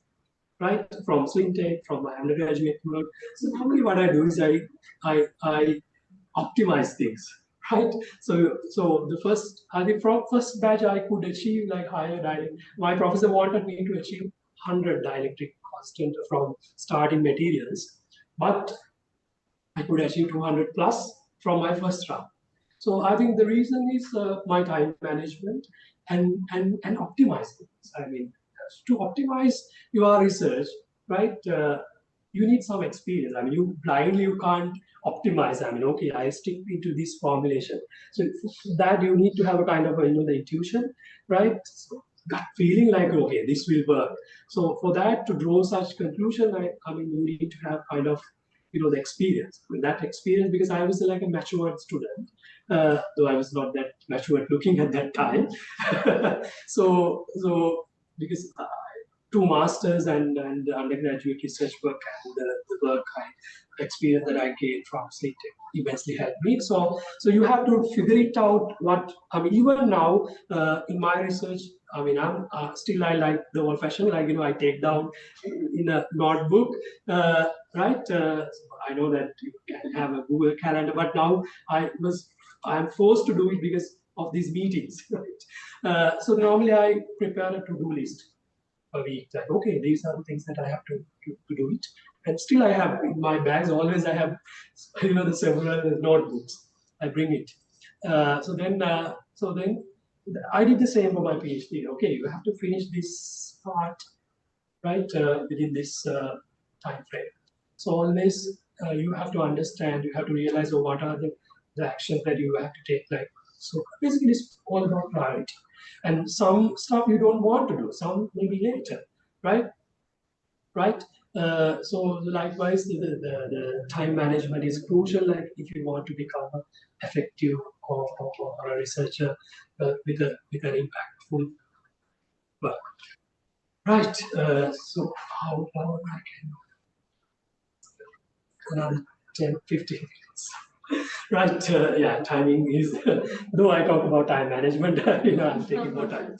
right, from swing tech, from my undergraduate work. So normally what I do is I optimize things, right? So the first, I think from first batch I could achieve like higher dielectric. My professor wanted me to achieve 100 dielectric constant from starting materials, but I could achieve 200 plus from my first round. So I think the reason is my time management and optimizing. I mean, to optimize your research, right? You need some experience. I mean, you can't optimize. I mean, okay, I stick into this formulation. So for that you need to have a kind of the intuition, right? So gut feeling like, okay, this will work. So for that to draw such conclusion, I mean, you need to have kind of the experience. I mean, that experience, because I was like a matured student, though I was not that matured looking at that time. So because two masters and undergraduate research work, and the work experience that I gained from SLEET immensely helped me. So you have to figure it out. What I mean, even now in my research, I mean, I'm still, I like the old fashioned, like I take down in a notebook, right? I know that you can have a Google Calendar, but now I'm forced to do it because of these meetings. Right? So normally I prepare a to-do list a week. Like, okay, these are the things that I have to do it. And still I have in my bags, always I have, the several notebooks. I bring it. So then I did the same for my PhD. Okay, you have to finish this part, right, within this time frame. So always you have to understand, you have to realize, what are the actions that you have to take, like So basically, it's all about priority. And some stuff you don't want to do, some maybe later, right? Right? So likewise, the time management is crucial. Like if you want to become an effective or a researcher with an impactful work. Right. So how long I can another 10, 15 minutes. Right. Yeah, timing is, though I talk about time management, I'm taking more time.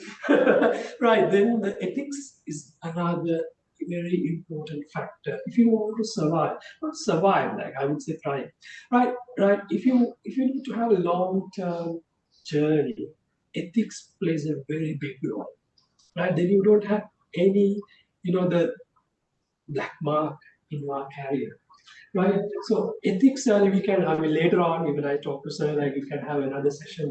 Right. Then the ethics is another very important factor. If you want to survive, not survive, like I would say thrive. Right. Right. If you need to have a long-term journey, ethics plays a very big role. Right. Then you don't have any, the black mark in your career, right? So ethics, we can, I mean, later on, even I talk to sir, like we can have another session,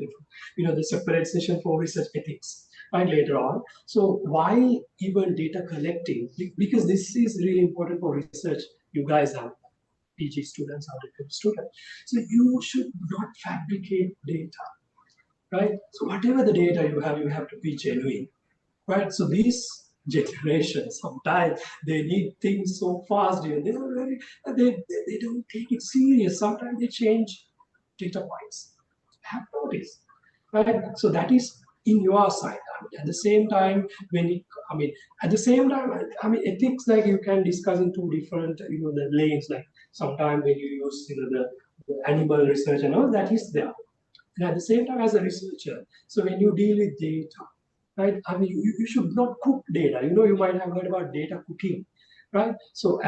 the separate session for research ethics, right, later on. So why even data collecting? Because this is really important for research. You guys are PG students, are students. So you should not fabricate data, right? So whatever the data you have to be genuine, right? So these generations sometimes they need things so fast. They are very, they don't take it serious. Sometimes they change data points. Have noticed, right? So that is in your side. I mean, at the same time, I mean, at the same time, I mean, ethics like you can discuss in two different, the lanes. Like sometimes when you use, the animal research and all that is there. And at the same time, as a researcher, so when you deal with data, right? I mean, you should not cook data. You might have heard about data cooking, right? So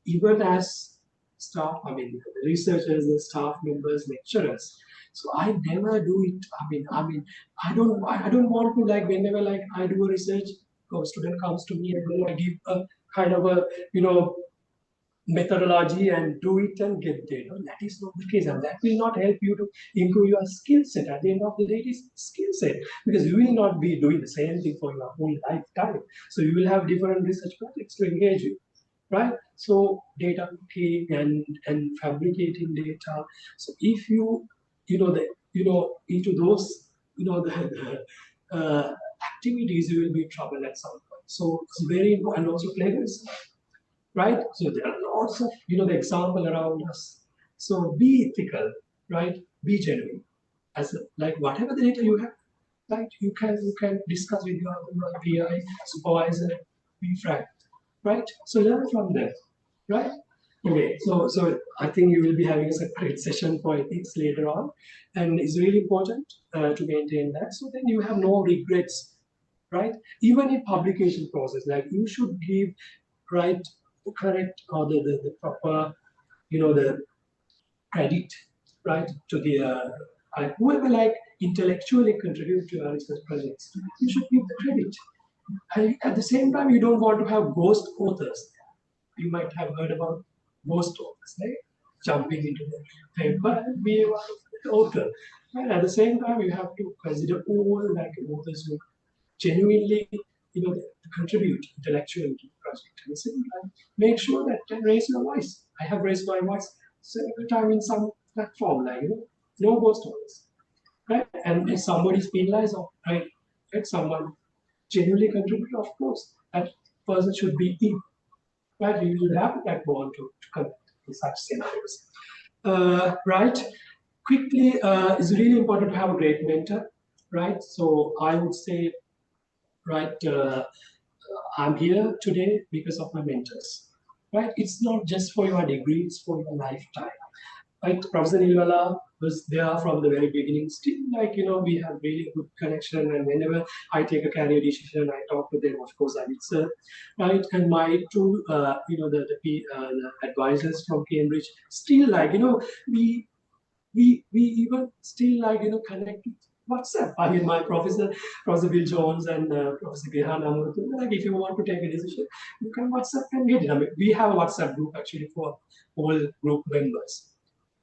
even as staff, I mean, the researchers, the staff members, lecturers. So I never do it. I don't want to, like, whenever like I do a research, a student comes to me and then I give a kind of a methodology and do it and get there. No, that is not the case, and that will not help you to improve your skill set. At the end of the day, it is skill set, because you will not be doing the same thing for your whole lifetime. So you will have different research projects to engage with, right? So data cooking and fabricating data. So if into those activities, you will be in trouble at some point. So it's very important, and also plagiarism, right? So there are lots of, the example around us. So be ethical, right? Be genuine. Like whatever the data you have, right? You can discuss with your PI supervisor, be frank, right? So learn from them, right? Okay, so I think you will be having a separate session for ethics later on, and it's really important to maintain that. So then you have no regrets, right? Even in publication process, like you should give right correct or the proper, the credit, right, to the whoever like intellectually contribute to your research projects. You should give the credit. And at the same time, you don't want to have ghost authors. You might have heard about ghost authors, right? Jumping into the paper and be one of the author. And at the same time, you have to consider all like authors who genuinely, contribute intellectually to the project. At the same time, make sure that can raise your voice. I have raised my voice several times in some platform, like no ghost stories, right? And if somebody is penalized, or right, if someone genuinely contribute, of course, that person should be in. Right, you will have that bond to connect in such scenarios. Right, quickly, it's really important to have a great mentor, right? So I would say, right, I'm here today because of my mentors, right? It's not just for your degree, it's for your lifetime. Right, Professor Nilwala was there from the very beginning. Still, like, we have really good connection. And whenever I take a career decision, I talk to them. Of course, I will sir, right? And my two, the advisors from Cambridge, still, like, we even still, like, connect with WhatsApp. I mean, my Professor Bill Jones and Professor Gehan Amurthu, like, if you want to take a decision, you can WhatsApp and get it. I mean, we have a WhatsApp group actually for all group members,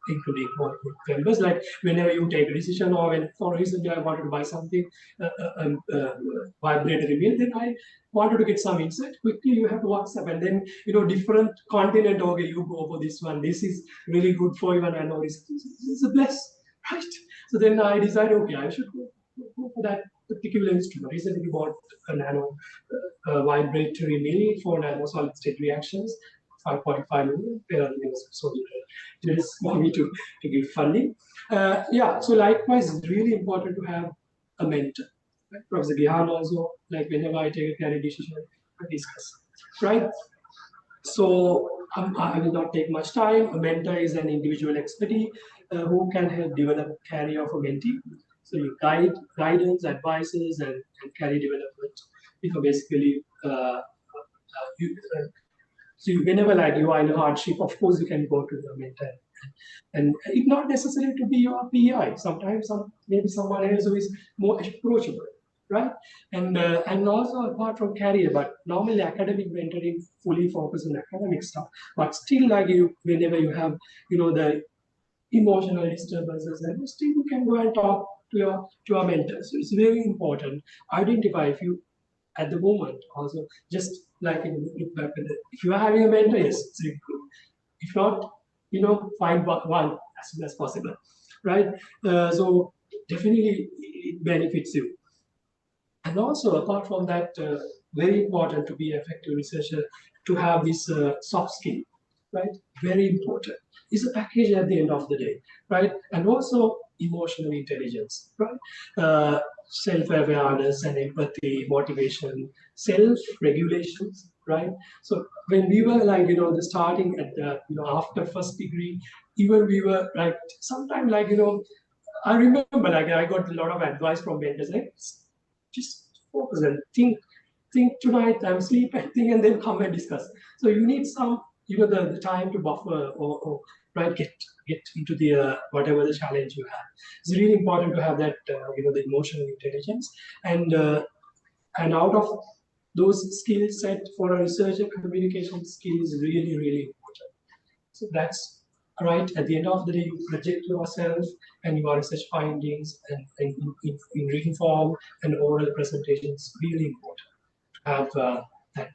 including all group members. Like whenever you take a decision, or when for recently I wanted to buy something, vibrator email, then I wanted to get some insight. Quickly, you have to WhatsApp, and then different continent. Okay, you go for this one. This is really good for you, and I know it's a bless. right? So then I decided, okay, I should go for that particular instrument. Recently bought a nano vibratory mill for nano solid state reactions, 5.5 million. So it is for me to give funding. Yeah, so likewise, it's really important to have a mentor. Right? Professor Gihan also, like whenever I take a career decision, I discuss, right? So I will not take much time. A mentor is an individual expertise who can help develop career of a mentee. So you guidance, advices, and career development. Basically, so whenever like you are in a hardship, of course you can go to the mentor, and it not necessary to be your PI. Sometimes maybe someone else who is more approachable, right? And also apart from career, but normally academic mentoring fully focus on academic stuff. But still, like you, whenever you have the emotional disturbances, and still you can go and talk to your mentor. So it's very important. Identify if you at the moment also just like look back at it. If you are having a mentor, yes, it's really good. If not, find one as soon as possible, right? So definitely it benefits you. And also, apart from that, very important to be an effective researcher to have this soft skill, right? Very important. It's a package at the end of the day, right? And also emotional intelligence, right? Self-awareness and empathy, motivation, self-regulations, right? So when we were like, the starting at the, after first degree, even we were like, sometimes like, I remember like I got a lot of advice from mentors, like just focus and think tonight, sleep and think and then come and discuss. So you need some, the time to buffer or right get into the whatever the challenge you have. It's really important to have that the emotional intelligence and out of those skill set for a researcher, communication skill is really really important. So that's right. At the end of the day, you project yourself and your research findings and in written form and oral presentations. Really important to have that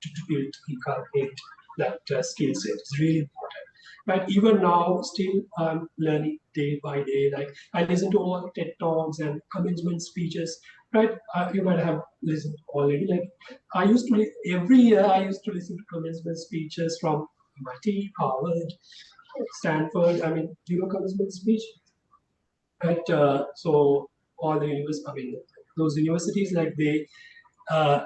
to build, inculcate that skill set. It's really important. But even now, still I'm learning day by day. Like I listen to all TED talks and commencement speeches. Right? You might have listened already. Like I used to every year I used to listen to commencement speeches from MIT, Harvard, Stanford. I mean, commencement speech. Right? So all the those universities like they uh,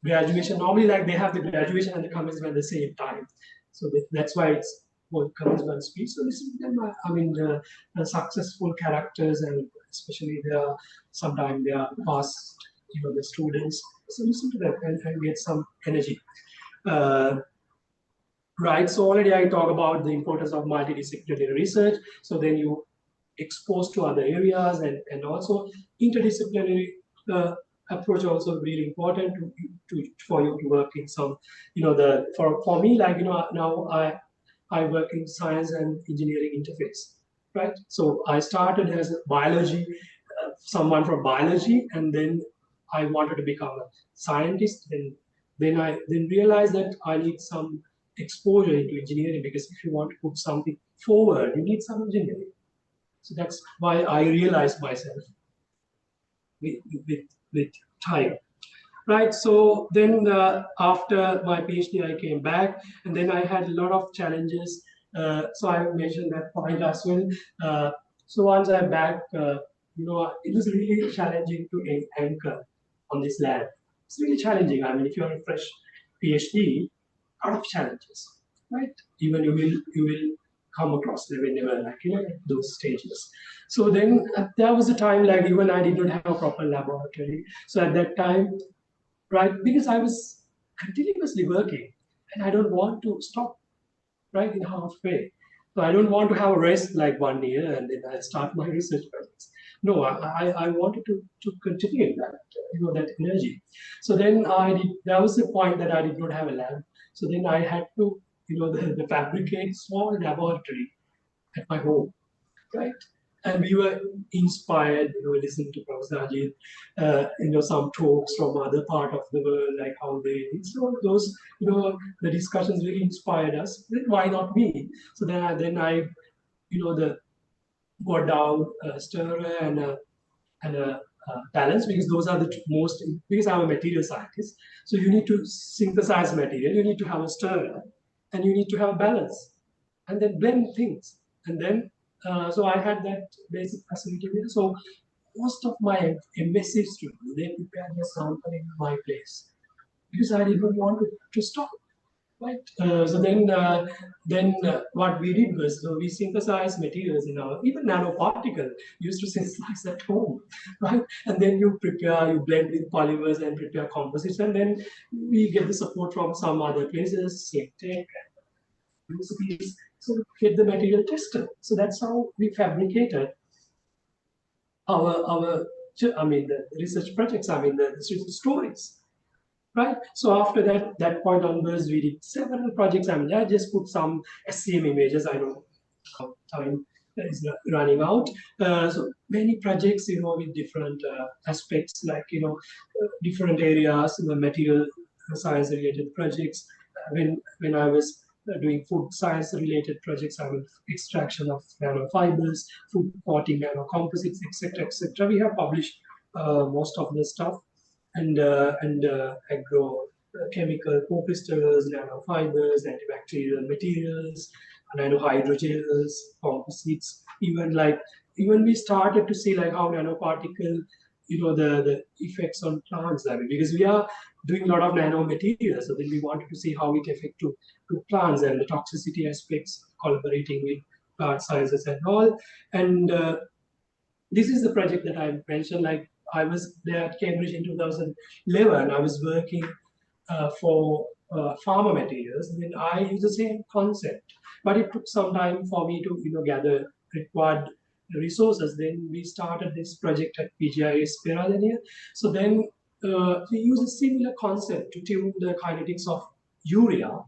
graduation normally like they have the graduation and the commencement at the same time, so that's why it's both commencement speech. So listen to them. The successful characters, and especially sometimes they are past the students, so listen to them and get some energy. uh, right, so already I talk about the importance of multidisciplinary research, so then you exposed to other areas, and also interdisciplinary approach also really important for you to work in some for me like now I work in science and engineering interface, right? So I started as a biology, someone from biology, and then I wanted to become a scientist, and then realized that I need some exposure into engineering, because if you want to put something forward, you need some engineering. So that's why I realized myself with, with time. Right. So then after my PhD, I came back, and then I had a lot of challenges. So I mentioned that point as well. So once I'm back, it was really challenging to anchor on this land. It's really challenging. I mean, if you're a fresh PhD, a lot of challenges, right? Even you will come across them whenever like those stages. So then there was a time like even I did not have a proper laboratory. So at that time, right, because I was continuously working and I don't want to stop right in halfway. So I don't want to have a rest like 1 year and then I start my research projects. No, I wanted to continue that, that energy. So then there was a point that I did not have a lab. So then I had to, the fabricate small laboratory at my home, right? And we were inspired, listening to Professor Ajit, some talks from other part of the world, like how they did. So those, the discussions really inspired us. Then why not me? So then I, the got down a stirrer and a balance, because those are the most, because I'm a material scientist, so you need to synthesize material, you need to have a stirrer, and you need to have a balance, and then blend things, and then so I had that basic facility there. So most of my MSc students, they prepared their sample in my place because I didn't want to stop. Right. So then what we did was, so we synthesized materials in our, even nanoparticle used to synthesize at home, right? And then you prepare, you blend with polymers and prepare composites, and then we get the support from some other places, same tech, universities, so get the material tested. So that's how we fabricated our I mean the research projects, I mean the research stories. Right. So after that point onwards, we did several projects. I mean, I just put some SCM images. I know time is running out. So many projects, with different aspects, like different areas, material science related projects. When I was doing food science related projects, I mean extraction of nanofibers, food coating nanocomposites, etc., etc. We have published most of the stuff, and agrochemical co-crystals, nanofibers, antibacterial materials, nanohydrogels, composites. Even we started to see like how nanoparticle, the effects on plants. I mean, because we are doing a lot of nanomaterials, so then we wanted to see how it affect to plants and the toxicity aspects, collaborating with plant sciences and all. And this is the project that I mentioned. Like I was there at Cambridge in 2011. I was working for pharma materials. Then I used the same concept, but it took some time for me to gather required resources. Then we started this project at PGIS Peralenia. So then we use a similar concept to tune the kinetics of urea,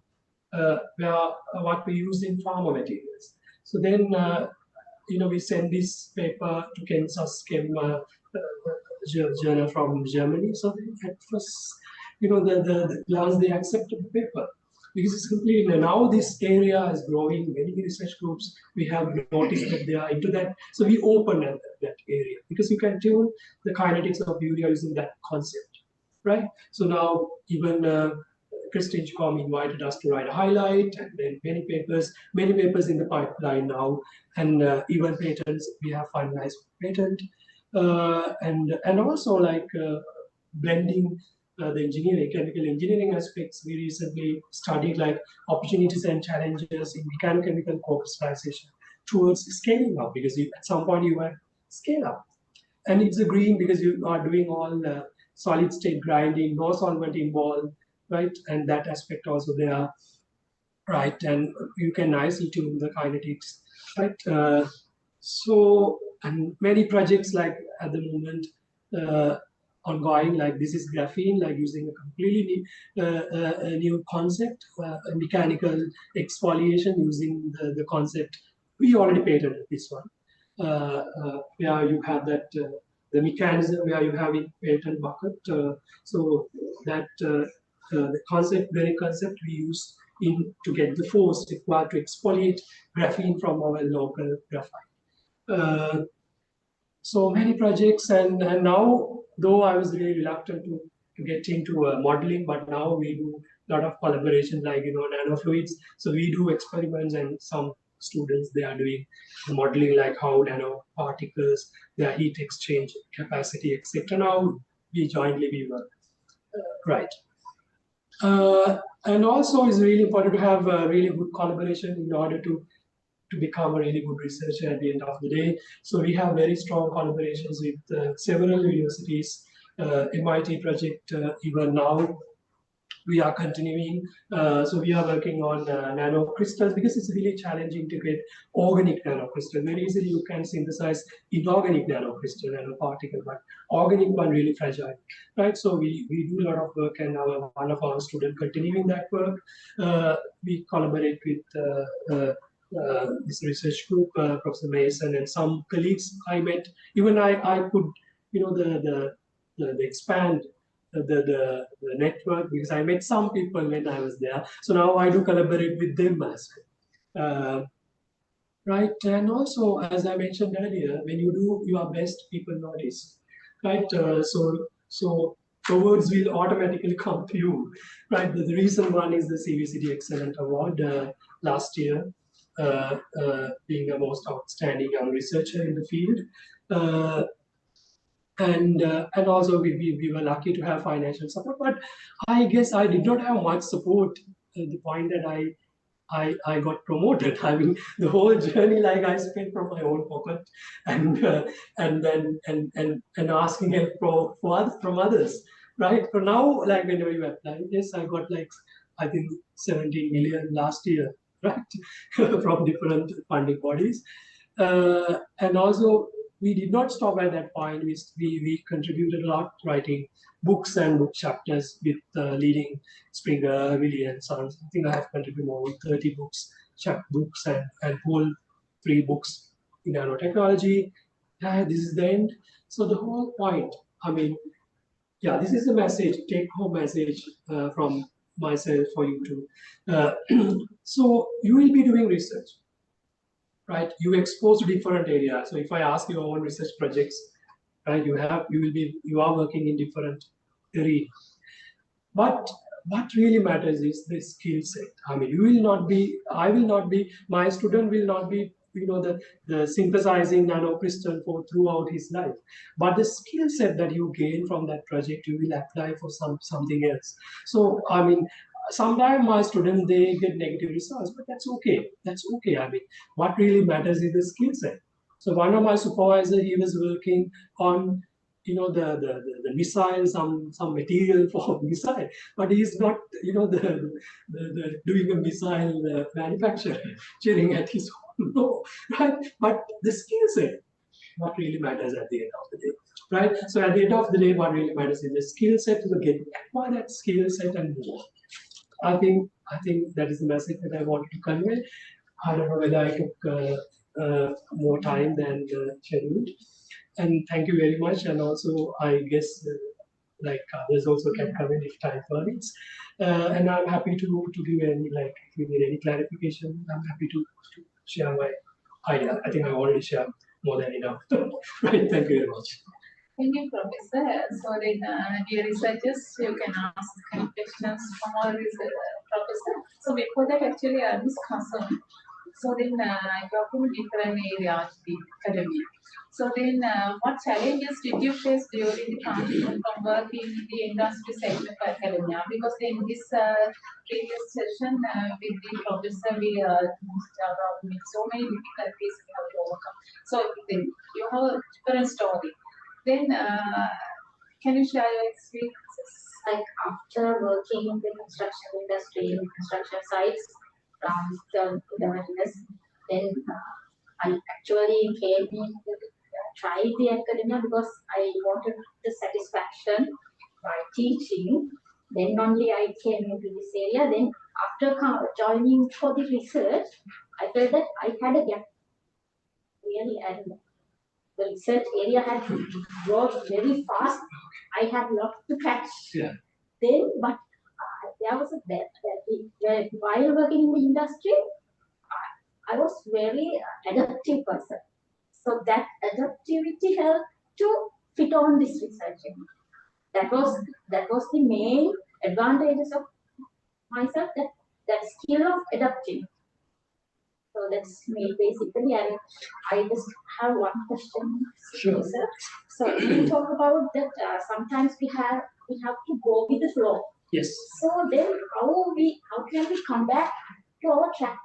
where what we use in pharma materials. So then we send this paper to Kansas Chem journal from Germany. So at first, the glance they accepted the paper because it's completely, now this area is growing. Many research groups we have noticed that they are into that. So we open that area because you can tune the kinetics of urea using that concept, right? So now even Christine Chicom invited us to write a highlight, and then many papers in the pipeline now, and even patents. We have finalized patent, and also like blending the engineering, chemical engineering aspects. We recently studied like opportunities and challenges in mechanochemical co-crystallization towards scaling up, because at some point you want scale up, and it's a green because you are doing all solid state grinding, no solvent involved, right? And that aspect also there, right? And you can nicely tune the kinetics, right? And many projects like at the moment ongoing, like this is graphene, like using a completely a new concept, mechanical exfoliation using the concept. We already patented this one, where you have that the mechanism where you have in patent bucket. So that the concept, very concept we use in to get the force required to exfoliate graphene from our local graphite. Uh, so many projects, and now though I was really reluctant to get into modeling, but now we do a lot of collaboration, like nanofluids. So we do experiments, and some students they are doing modeling, like how nanoparticles, their heat exchange capacity, etc. Now we work, right. And also it's really important to have a really good collaboration in order to become a really good researcher at the end of the day. So we have very strong collaborations with several universities, MIT project, even now we are continuing. So we are working on nanocrystals, because it's really challenging to get organic nanocrystal. Very easily you can synthesize inorganic nanocrystal, nanoparticle, but organic one really fragile, right? So we do a lot of work, and one of our students continuing that work. We collaborate with this research group, Professor Mason, and some colleagues I met. Even I could, the expand the network, because I met some people when I was there. So now I do collaborate with them as well. right? And also, as I mentioned earlier, when you do your best, people notice, right? So awards will automatically come to you, right? The reason one is the CVCD Excellent Award last year, being the most outstanding young researcher in the field. Uh, and also we were lucky to have financial support, but I guess I did not have much support to the point that I got promoted. I mean, the whole journey, like I spent from my own pocket, and then and asking help from others, right? For now, like whenever you apply, yes, I got like I think 17 million last year, right, from different funding bodies, and also we did not stop at that point. We contributed a lot writing books and book chapters with leading Springer, Willie and Sons. I think I have contributed more than 30 books, books and whole 3 books in nanotechnology. This is the end. So the whole point, I mean, yeah, this is the message, take home message from myself for you to. So you will be doing research, right? You expose to different areas. So if I ask your own research projects, right, you are working in different areas. But what really matters is the skill set. I mean, I will not be, my student will not be, the synthesizing nanocrystal for throughout his life. But the skill set that you gain from that project, you will apply for something else. So, I mean, sometimes my students, they get negative results, but that's okay. That's okay. I mean, what really matters is the skill set. So one of my supervisor, he was working on the missile, some material for missile, but he's not doing a missile manufacturing at his home. No, right? But the skill set, what really matters at the end of the day, right? So at the end of the day, what really matters is the skill set to get acquire that skill set and more. I think that is the message that I wanted to convey. I don't know whether I took more time than scheduled. And thank you very much. And also, I guess like others also can come in if time permits. And I'm happy to give any, like, if you need any clarification, I'm happy to share my idea. I think I already shared more than enough. Right. Thank you very much. Thank you, Professor. So then, dear researchers, you can ask any questions from our professor. So before that, actually, I was concerned. So then, I talk in different areas, the academia. So then, what challenges did you face during the transition from working in the industry segment to academia? Because in this previous session with the professor, we moved around with so many difficulties we have to overcome. So then, you have a different story. Then, can you share your experiences? Like after working in the construction industry, in construction sites, around 11 years, then I actually came in to try the academia because I wanted the satisfaction by teaching. Then only I came into this area. Then after joining for the research, I felt that I had a gap really, and the research area had grown very fast. I had lots to catch. Yeah. Then, but there was a that while working in the industry, I was very adaptive person. So that adaptivity helped to fit on this research. That was the main advantages of myself. That skill of adapting. So that's me basically, and I just have one question. Sure. Sir. So we talk about that sometimes we have to go with the flow. Yes. So then how can we come back to our track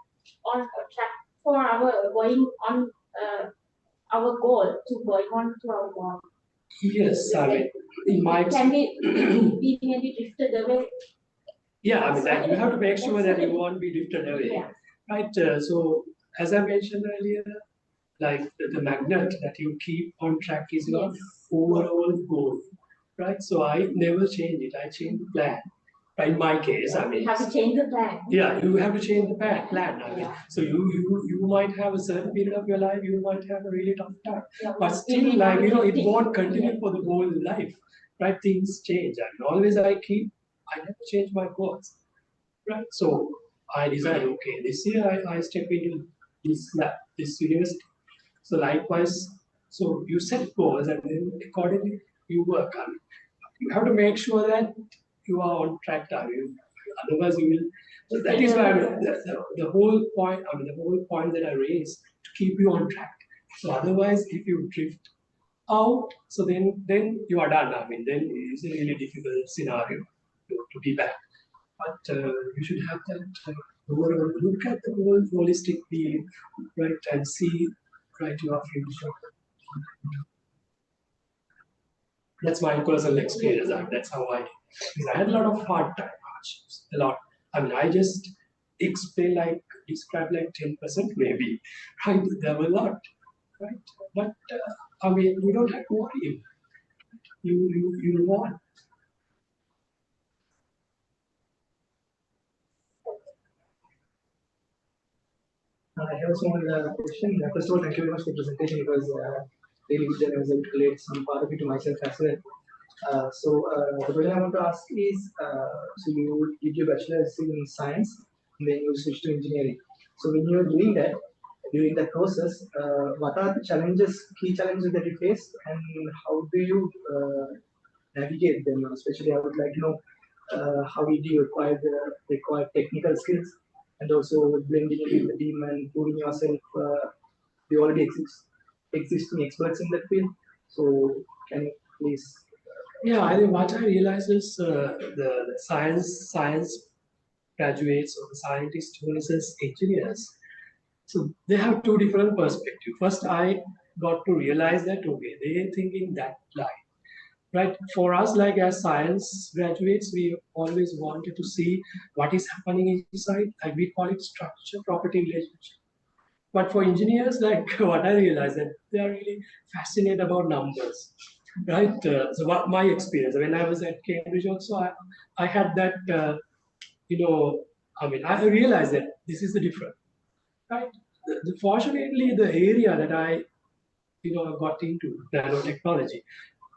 for our going on our goal to going on to our goal? Yes, I mean, in my can we be maybe drifted away? Yeah, I mean, that you have to make sure that you won't be drifted away, yeah. right? So, as I mentioned earlier, like the magnet that you keep on track is your Yes. overall goal, right? So I never change it. I change the plan. Right? In my case, I mean, you have to change the plan. Yeah, you have to change the plan. I mean, Yeah. so you might have a certain period of your life, you might have a really tough time, Yeah, but still, like it won't continue for the whole life, right? Things change, and always I never change my goals, right? So I decided, okay, this year I step into this university. So likewise, so you set goals and then accordingly you work on it. You have to make sure that you are on track. Otherwise, you will. So that is why the whole point. I mean, the whole point that I raised to keep you on track. So otherwise, if you drift out, so then you are done. I mean, then it's a really difficult scenario to be back. But you should have that overall look at the whole holistic view, right, and see right your future. That's my personal experience. That's how I did. Because I had a lot of hard time hardships. A lot. I mean, I just describe like 10% maybe. Right? There were a lot. Right? But I mean, you don't have to worry. You want. I have one question. First of all, thank you very much for the presentation. It was really good and I was able to relate some part of it to myself as well. The question I want to ask is, so you did your bachelor's in science, and then you switched to engineering. So when you are doing that, during that process, what are the challenges, key challenges that you face, and how do you navigate them? Especially, I would like to know how did you acquire the required technical skills, and also blending it with the team and proving yourself. You already existing experts in that field. So can you please? Yeah, I think what I realized is the science graduates or the scientists versus engineers. So they have two different perspectives. First, I got to realize that okay, they think in that line, right? For us, like as science graduates, we always wanted to see what is happening inside, like we call it structure property relationship. But for engineers, like what I realized that they are really fascinated about numbers, right? So what my experience when I was at Cambridge also, I had that, I mean, I realized that this is the difference, right? Fortunately, the area that I got into nanotechnology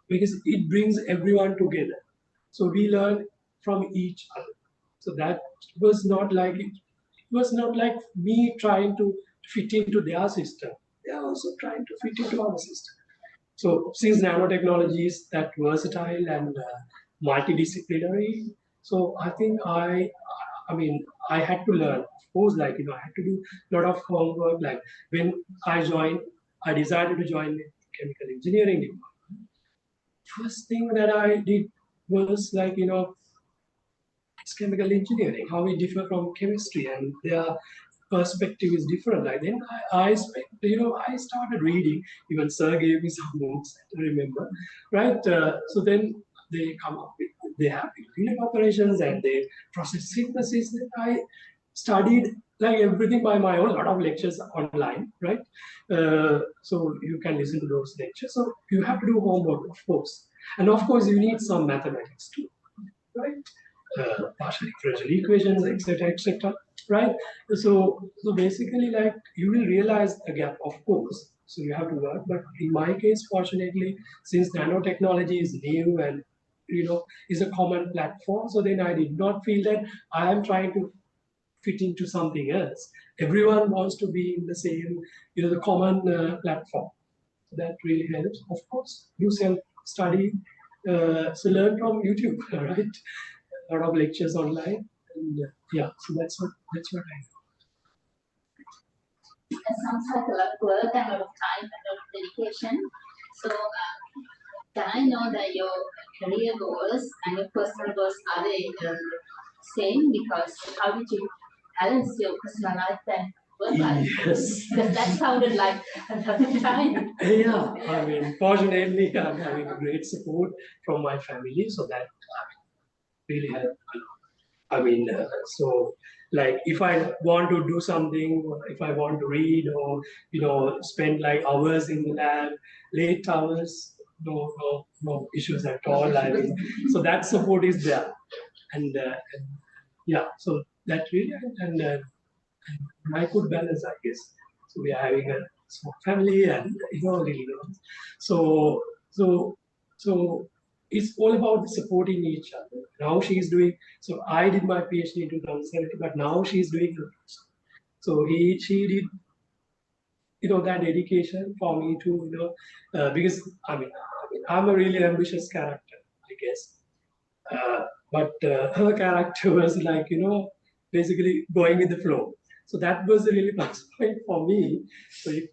because it brings everyone together. So we learn from each other. So that was not like it was not like me trying to fit into their system. They are also trying to fit into our system. So since nanotechnology is that versatile and multidisciplinary, so I think I mean, I had to learn. Of course, like I had to do a lot of homework. Like when I decided to join chemical engineering department. First thing that I did was like it's chemical engineering, how we differ from chemistry, and their perspective is different. Like then I started reading. Even Sir gave me some books. I remember, right? So then they come up with they have building operations and they process synthesis. Then I studied like everything by my own. Lot of lectures online, right? So you can listen to those lectures. So you have to do homework, of course, and of course you need some mathematics too, right? Partial differential equations, etc., etc. Right? So basically, like you will realize a gap, of course. So you have to work. But in my case, fortunately, since nanotechnology is new and is a common platform, so then I did not feel that I am trying to fit into something else. Everyone wants to be in the same, the common platform. So that really helps. Of course, you self-study, so learn from YouTube, right? A lot of lectures online, and yeah, so that's what I do. It sounds like a lot of work and a lot of time and a lot of dedication. So, can I know that your career goals and your personal goals are they same? Because how did you balance your personal life and work life? Yes. Because that sounded like a lot of time. Yeah, I mean, fortunately, I'm having a great support from my family, so that really helped a lot. I mean, so like if I want to do something, or if I want to read, or spend like hours in the lab, late hours, no issues at all. I mean, so that support is there, and yeah, so that really and I could balance, I guess. So we are having a small family, and really, so so so it's all about supporting each other. Now she's doing. So I did my PhD in 2017, but now she's doing her. So she did that dedication for me to, because I'm a really ambitious character, I guess. But her character was like, basically going with the flow. So that was a really plus point for me. So if,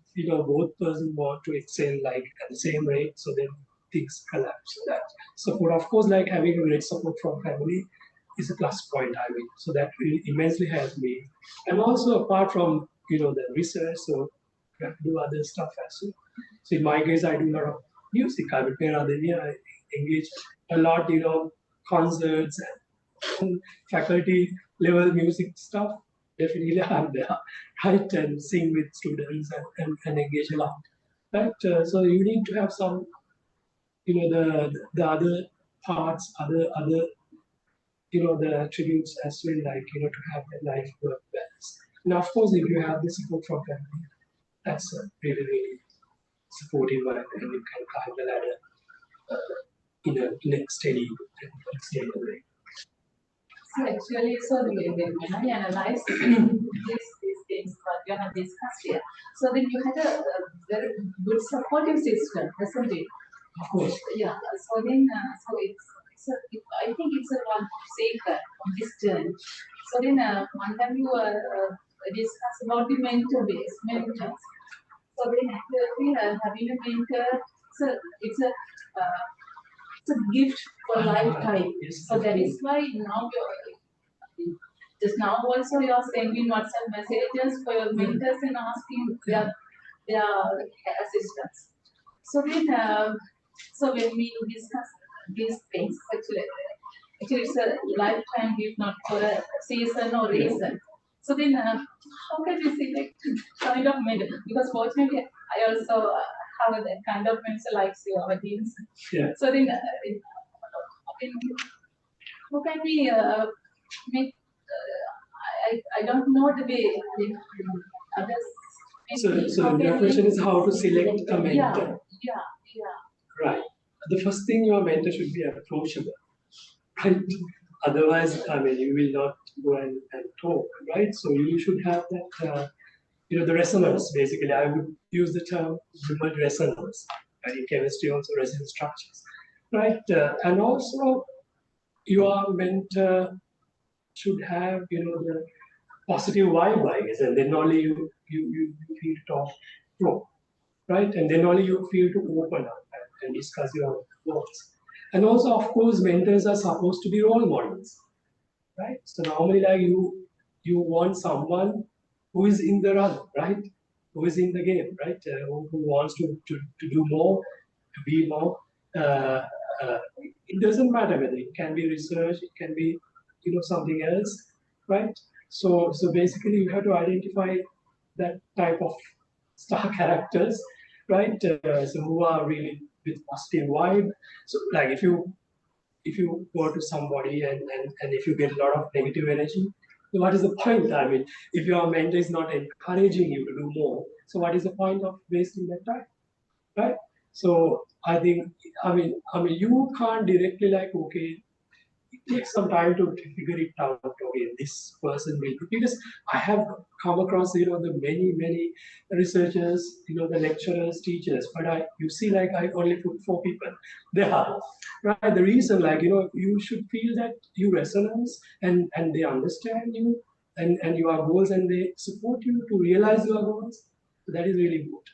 both person want to excel like at the same rate, so then things collapse. So that support, of course, like having a great support from family is a plus point, So that really immensely helped me. And also apart from, the research, so I do other stuff as well. So in my case, I do a lot of music. I would play other, I engage a lot, concerts and faculty level music stuff. Definitely I'm there, right? And sing with students and engage a lot. Right? So you need to have some, the other parts, other the attributes as well, like to have a life work balance. And of course, if you have the support from family, that's really really supportive, and you can climb the ladder in a steady and stable way. So actually, so when I analyze these things that you have discussed here, so then you had a very good supportive system, isn't it? Of course. Yeah. So then, I think it's a one sacred on this journey. So then, one time you discuss about the mentor base, mentors. So then, actually, having a mentor, so it's a gift for lifetime. Yes. So that is why now just now also you are sending WhatsApp messages for your mentors and asking their assistance. So then, so when we discuss these things, actually it's a lifetime gift, not for a season or reason. So then, how can we select kind of mentor? Because fortunately, I also have that kind of mentor like your teams. Yeah. So then, how can we make? I don't know the way others. So your question is how to select a mentor. Yeah. Right. The first thing, your mentor should be approachable. Right. Otherwise, you will not go and talk. Right. So you should have that. The resonance. Basically, I would use the term word resonance. And in chemistry, also resonance structures. Right. And also, your mentor should have the positive vibe, I guess, and then only you feel to talk flow, right? And then only you feel to open up and discuss your thoughts. And also, of course, mentors are supposed to be role models, right? So normally, like you want someone who is in the run, right? Who is in the game, right? Who wants to do more, to be more. Uh, it doesn't matter whether it can be research, it can be something else, right? So basically, you have to identify that type of star characters, right? So who are really with positive vibe. So like if you go to somebody and if you get a lot of negative energy, so what is the point? If your mentor is not encouraging you to do more, so what is the point of wasting that time, right? So I think, you can't directly like, okay, it takes some time to figure it out. Okay, this person will be, because I have come across the many researchers, the lecturers, teachers, but you see like I only put 4 people there, right? The reason, like, you should feel that you resonance and they understand you and your goals, and they support you to realize your goals. So that is really good.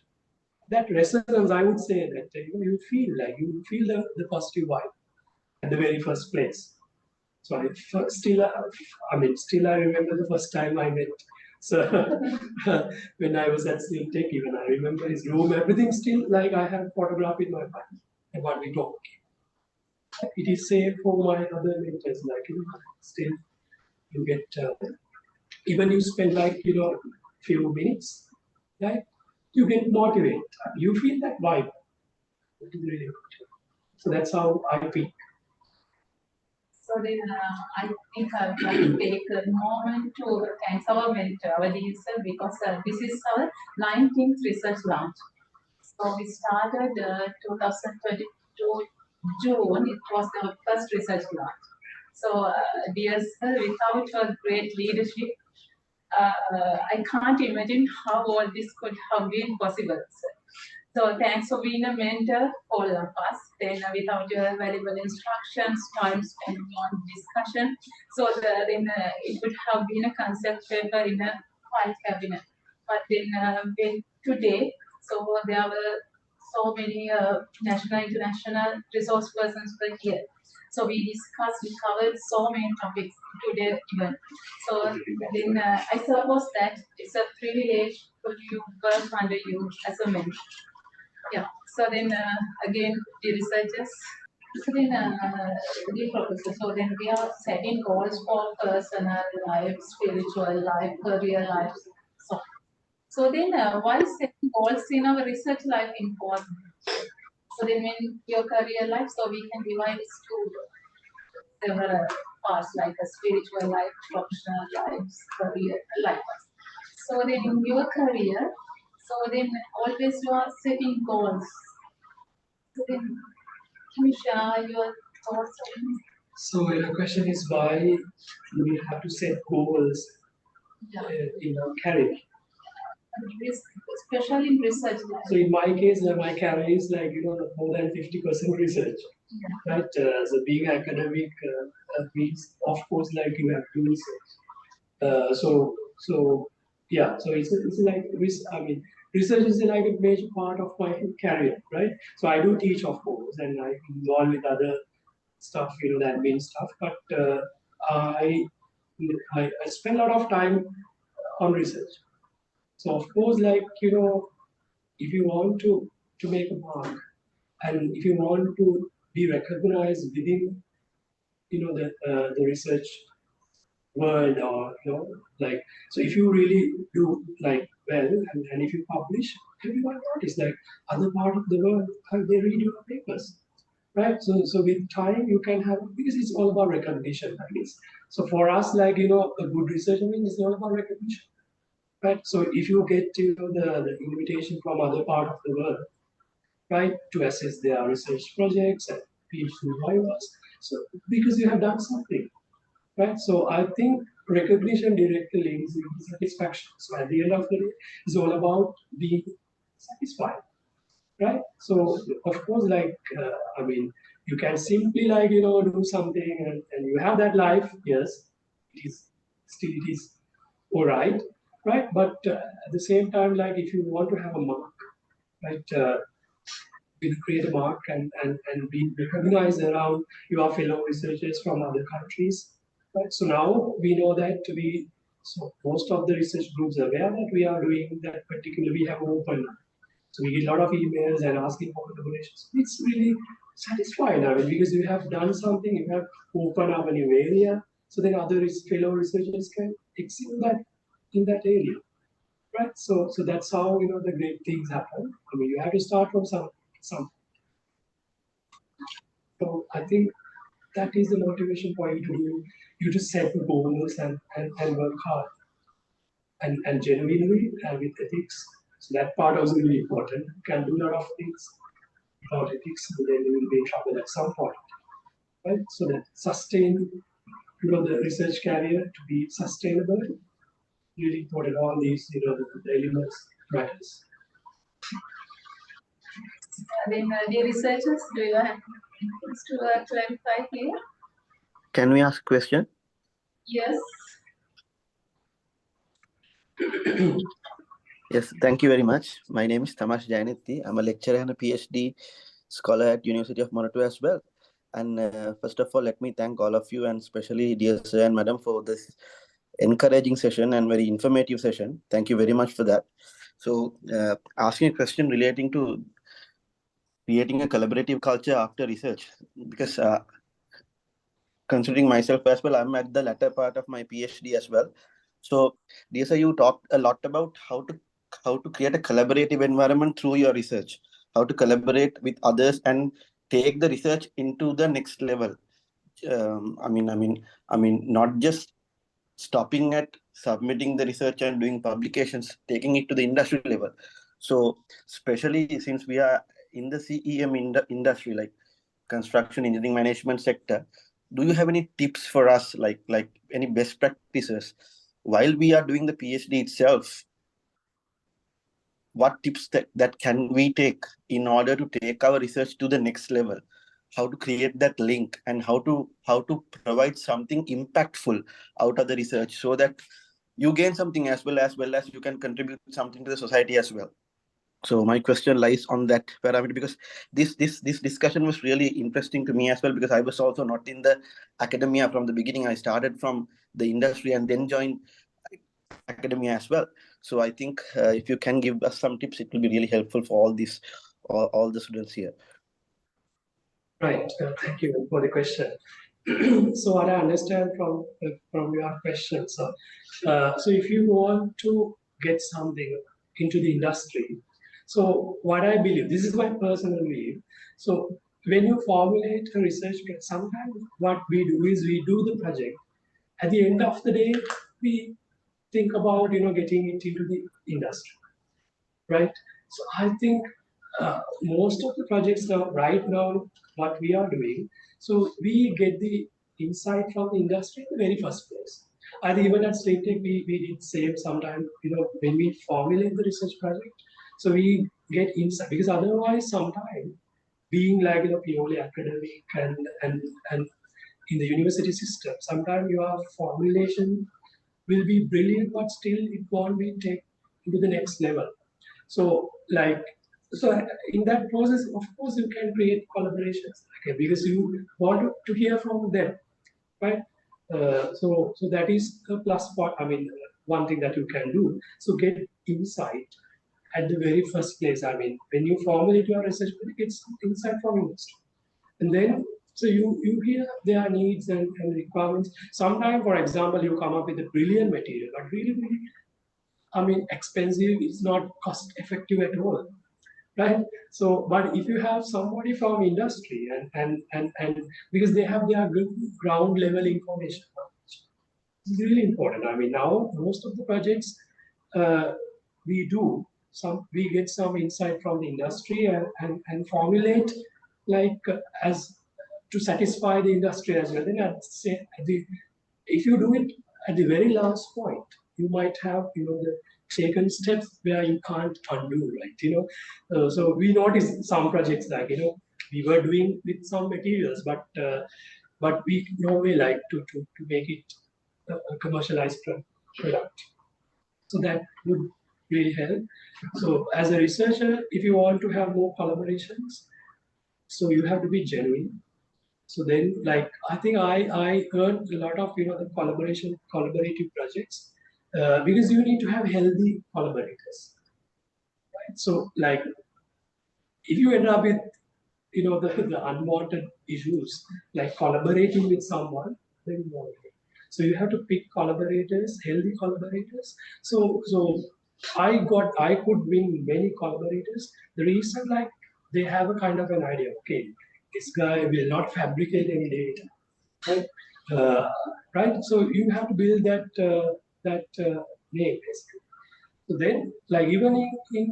That resonance, I would say that you feel the positive vibe at the very first place. So still I remember the first time I met. So when I was at Slim Tech, even I remember his room, everything still like I have photograph in my mind and what we talk. It is same for my other mentors, like still you get even you spend like few minutes, right? You get motivated. You feel that vibe. That is really good. So that's how I feel. So then, I think I would like to take a moment to thank our mentor, our DSL, because this is our 19th research launch. So we started 2022 June. It was our first research launch. So, dear sir, without your great leadership, I can't imagine how all this could have been possible. So thanks for being a mentor, all of us. Then without your valuable instructions, time spent on discussion, then it would have been a concept paper in a file cabinet. But then when today, so there were so many national, international resource persons were here. So we covered so many topics today even. So then I suppose that it's a privilege for you work under you as a mentor. Yeah. So then again, the researchers. So then, the professor. So then we are setting goals for personal life, spiritual life, career life. So, so then, why setting goals in our research life important? So then, in your career life, so we can divide it to several parts like a spiritual life, professional life, career life. So then, in your career, so then always you are setting goals. So then, can you share your thoughts on this? So your question is why do we have to set goals Yeah. in our career? Especially in research life. So in my case, my career is like more than 50% research, right? So being academic means, of course, like you have to research. So yeah, so it's like I mean, research is like a major part of my career, right? So I do teach, of course, and I involve with other stuff, the admin stuff. But I, I spend a lot of time on research. So of course, like if you want to make a mark, and if you want to be recognized within the research world, or like, so if you really do like well, and if you publish, everyone notice, like other part of the world, they read your papers, right? So with time you can have, because it's all about recognition, I guess. So for us, like a good research, I mean, it's all about recognition, right? So if you get the invitation from other part of the world, right, to assess their research projects and PhD vivas, so because you have done something, right? So I think recognition directly links with satisfaction. So at the end of the day, it's all about being satisfied, right? So of course, like I mean, you can simply like do something, and you have that life. Yes, it is all right, right? But at the same time, like if you want to have a mark, right? Will create a mark, and be recognized around your fellow researchers from other countries. Right? So now we know that so most of the research groups are aware that we are doing that particular, we have open. So we get a lot of emails and asking for collaborations. It's really satisfying, I mean, because you have done something, you have opened up a new area, so then other fellow researchers can excel in that area. Right? So that's how the great things happen. I mean, you have to start from some. So I think that is the motivation for you to do, you to set the goals, and work hard, and genuinely, with ethics. So that part also really important. You can do a lot of things without ethics, but then you will be in trouble at some point. Right? So that sustain the research career to be sustainable, really important. All these the elements matters. Then the researchers, do you have things to clarify here? Can we ask a question? Yes. Yes, thank you very much. My name is Tamash Jainiti. I'm a lecturer and a PhD scholar at University of Monato as well. And first of all, let me thank all of you, and especially dear sir and madam, for this encouraging session and very informative session. Thank you very much for that. So asking a question relating to creating a collaborative culture after research, because considering myself as well, I'm at the latter part of my PhD as well. So, dear sir, you talked a lot about how to create a collaborative environment through your research, how to collaborate with others and take the research into the next level. Not just stopping at submitting the research and doing publications, taking it to the industry level. So, especially since we are in the CEM industry, like construction engineering management sector, do you have any tips for us, like any best practices? while we are doing the PhD itself, what tips that can we take in order to take our research to the next level? How to create that link and how to provide something impactful out of the research so that you gain something as well as you can contribute something to the society as well. So my question lies on that parameter, because this discussion was really interesting to me as well, because I was also not in the academia from the beginning. I started from the industry and then joined academia as well. So I think if you can give us some tips, it will be really helpful for all the students here. Right. Thank you for the question. So what I understand from your question, so if you want to get something into the industry, so what I believe, this is my personal belief. So when you formulate a research, sometimes what we do is we do the project. At the end of the day, we think about getting it into the industry, right? So I think most of the projects now, right now, what we are doing, so we get the insight from the industry in the very first place. And even at State Tech, we did same sometimes, when we formulate the research project, so we get insight, because otherwise sometimes being like purely academic and in the university system, sometimes your formulation will be brilliant, but still it won't be taken to the next level. So in that process, of course, you can create collaborations, okay, because you want to hear from them, right? So that is a plus point. I mean, one thing that you can do. So get insight at the very first place. I mean, when you formulate your research, it's insight from industry, and then so you hear their needs and requirements. Sometimes, for example, you come up with a brilliant material, but really, I mean, expensive. It's not cost effective at all, right? So, but if you have somebody from industry and because they have their good ground level information, it's really important. I mean, now most of the projects we do we get some insight from the industry and formulate as to satisfy the industry as well. Then if you do it at the very last point, you might have the taken steps where you can't undo, right? So we noticed some projects like we were doing with some materials, but we normally like to make it a commercialized product. So that would really help. So as a researcher, if you want to have more collaborations, so you have to be genuine. So then, I think I earned a lot of the collaborative projects because you need to have healthy collaborators, right? So if you end up with the unwanted issues like collaborating with someone, then you won't. So you have to pick collaborators, healthy collaborators. So I could win many collaborators. The reason they have a kind of an idea. Okay, this guy will not fabricate any data, right? Right. So you have to build that name basically. So then, even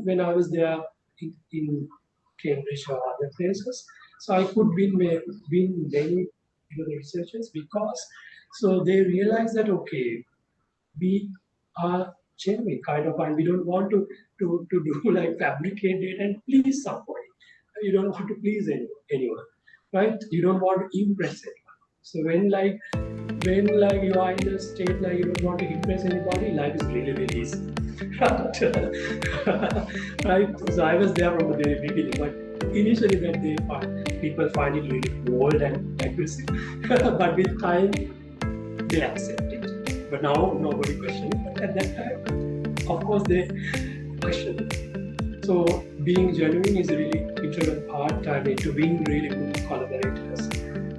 when I was there in Cambridge or other places, so I could win many researchers because so they realize that okay, we are genuine kind of, and we don't want to do fabricate it and please somebody. You don't want to please anyone, right? You don't want to impress anyone. So when you are in a state you don't want to impress anybody, life is really, really easy. Right? So I was there from the very beginning, but initially that people find it really bold and aggressive. But with time, they accept it. But now nobody questions it. But at that time, of course, they question it. So being genuine is a really integral part. I mean, to win really good collaborators.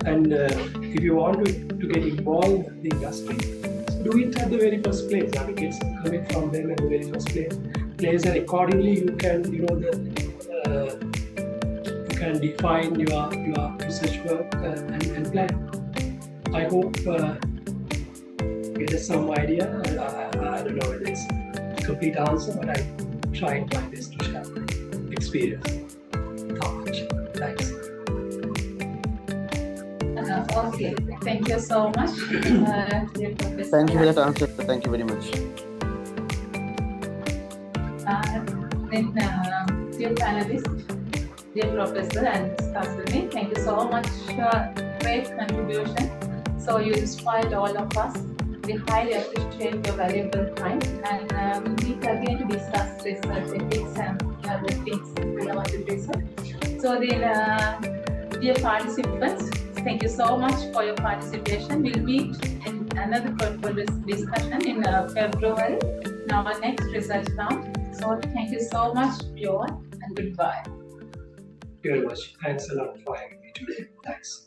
And if you want to get involved in the industry, do it at the very first place. I mean, it's coming from them at the very first place, and accordingly you can you can define your research work and plan. I hope get us some idea. I don't know whether it's a complete answer, but I tried my best to share my experience. Not much. Thanks. Okay, thank you so much, dear Professor. Thank you for that answer. Thank you very much. Dear panelists, dear Professor and Kasumi, thank you so much for great contribution. So you inspired all of us. We highly appreciate your valuable time, and we'll meet again to discuss research ethics and other things relevant to research. So then, dear participants, thank you so much for your participation. We'll meet in another fruitful discussion in February in our next research round. So thank you so much, Bjorn, and goodbye. Thank you very much. Thanks a lot for having me today. Thanks.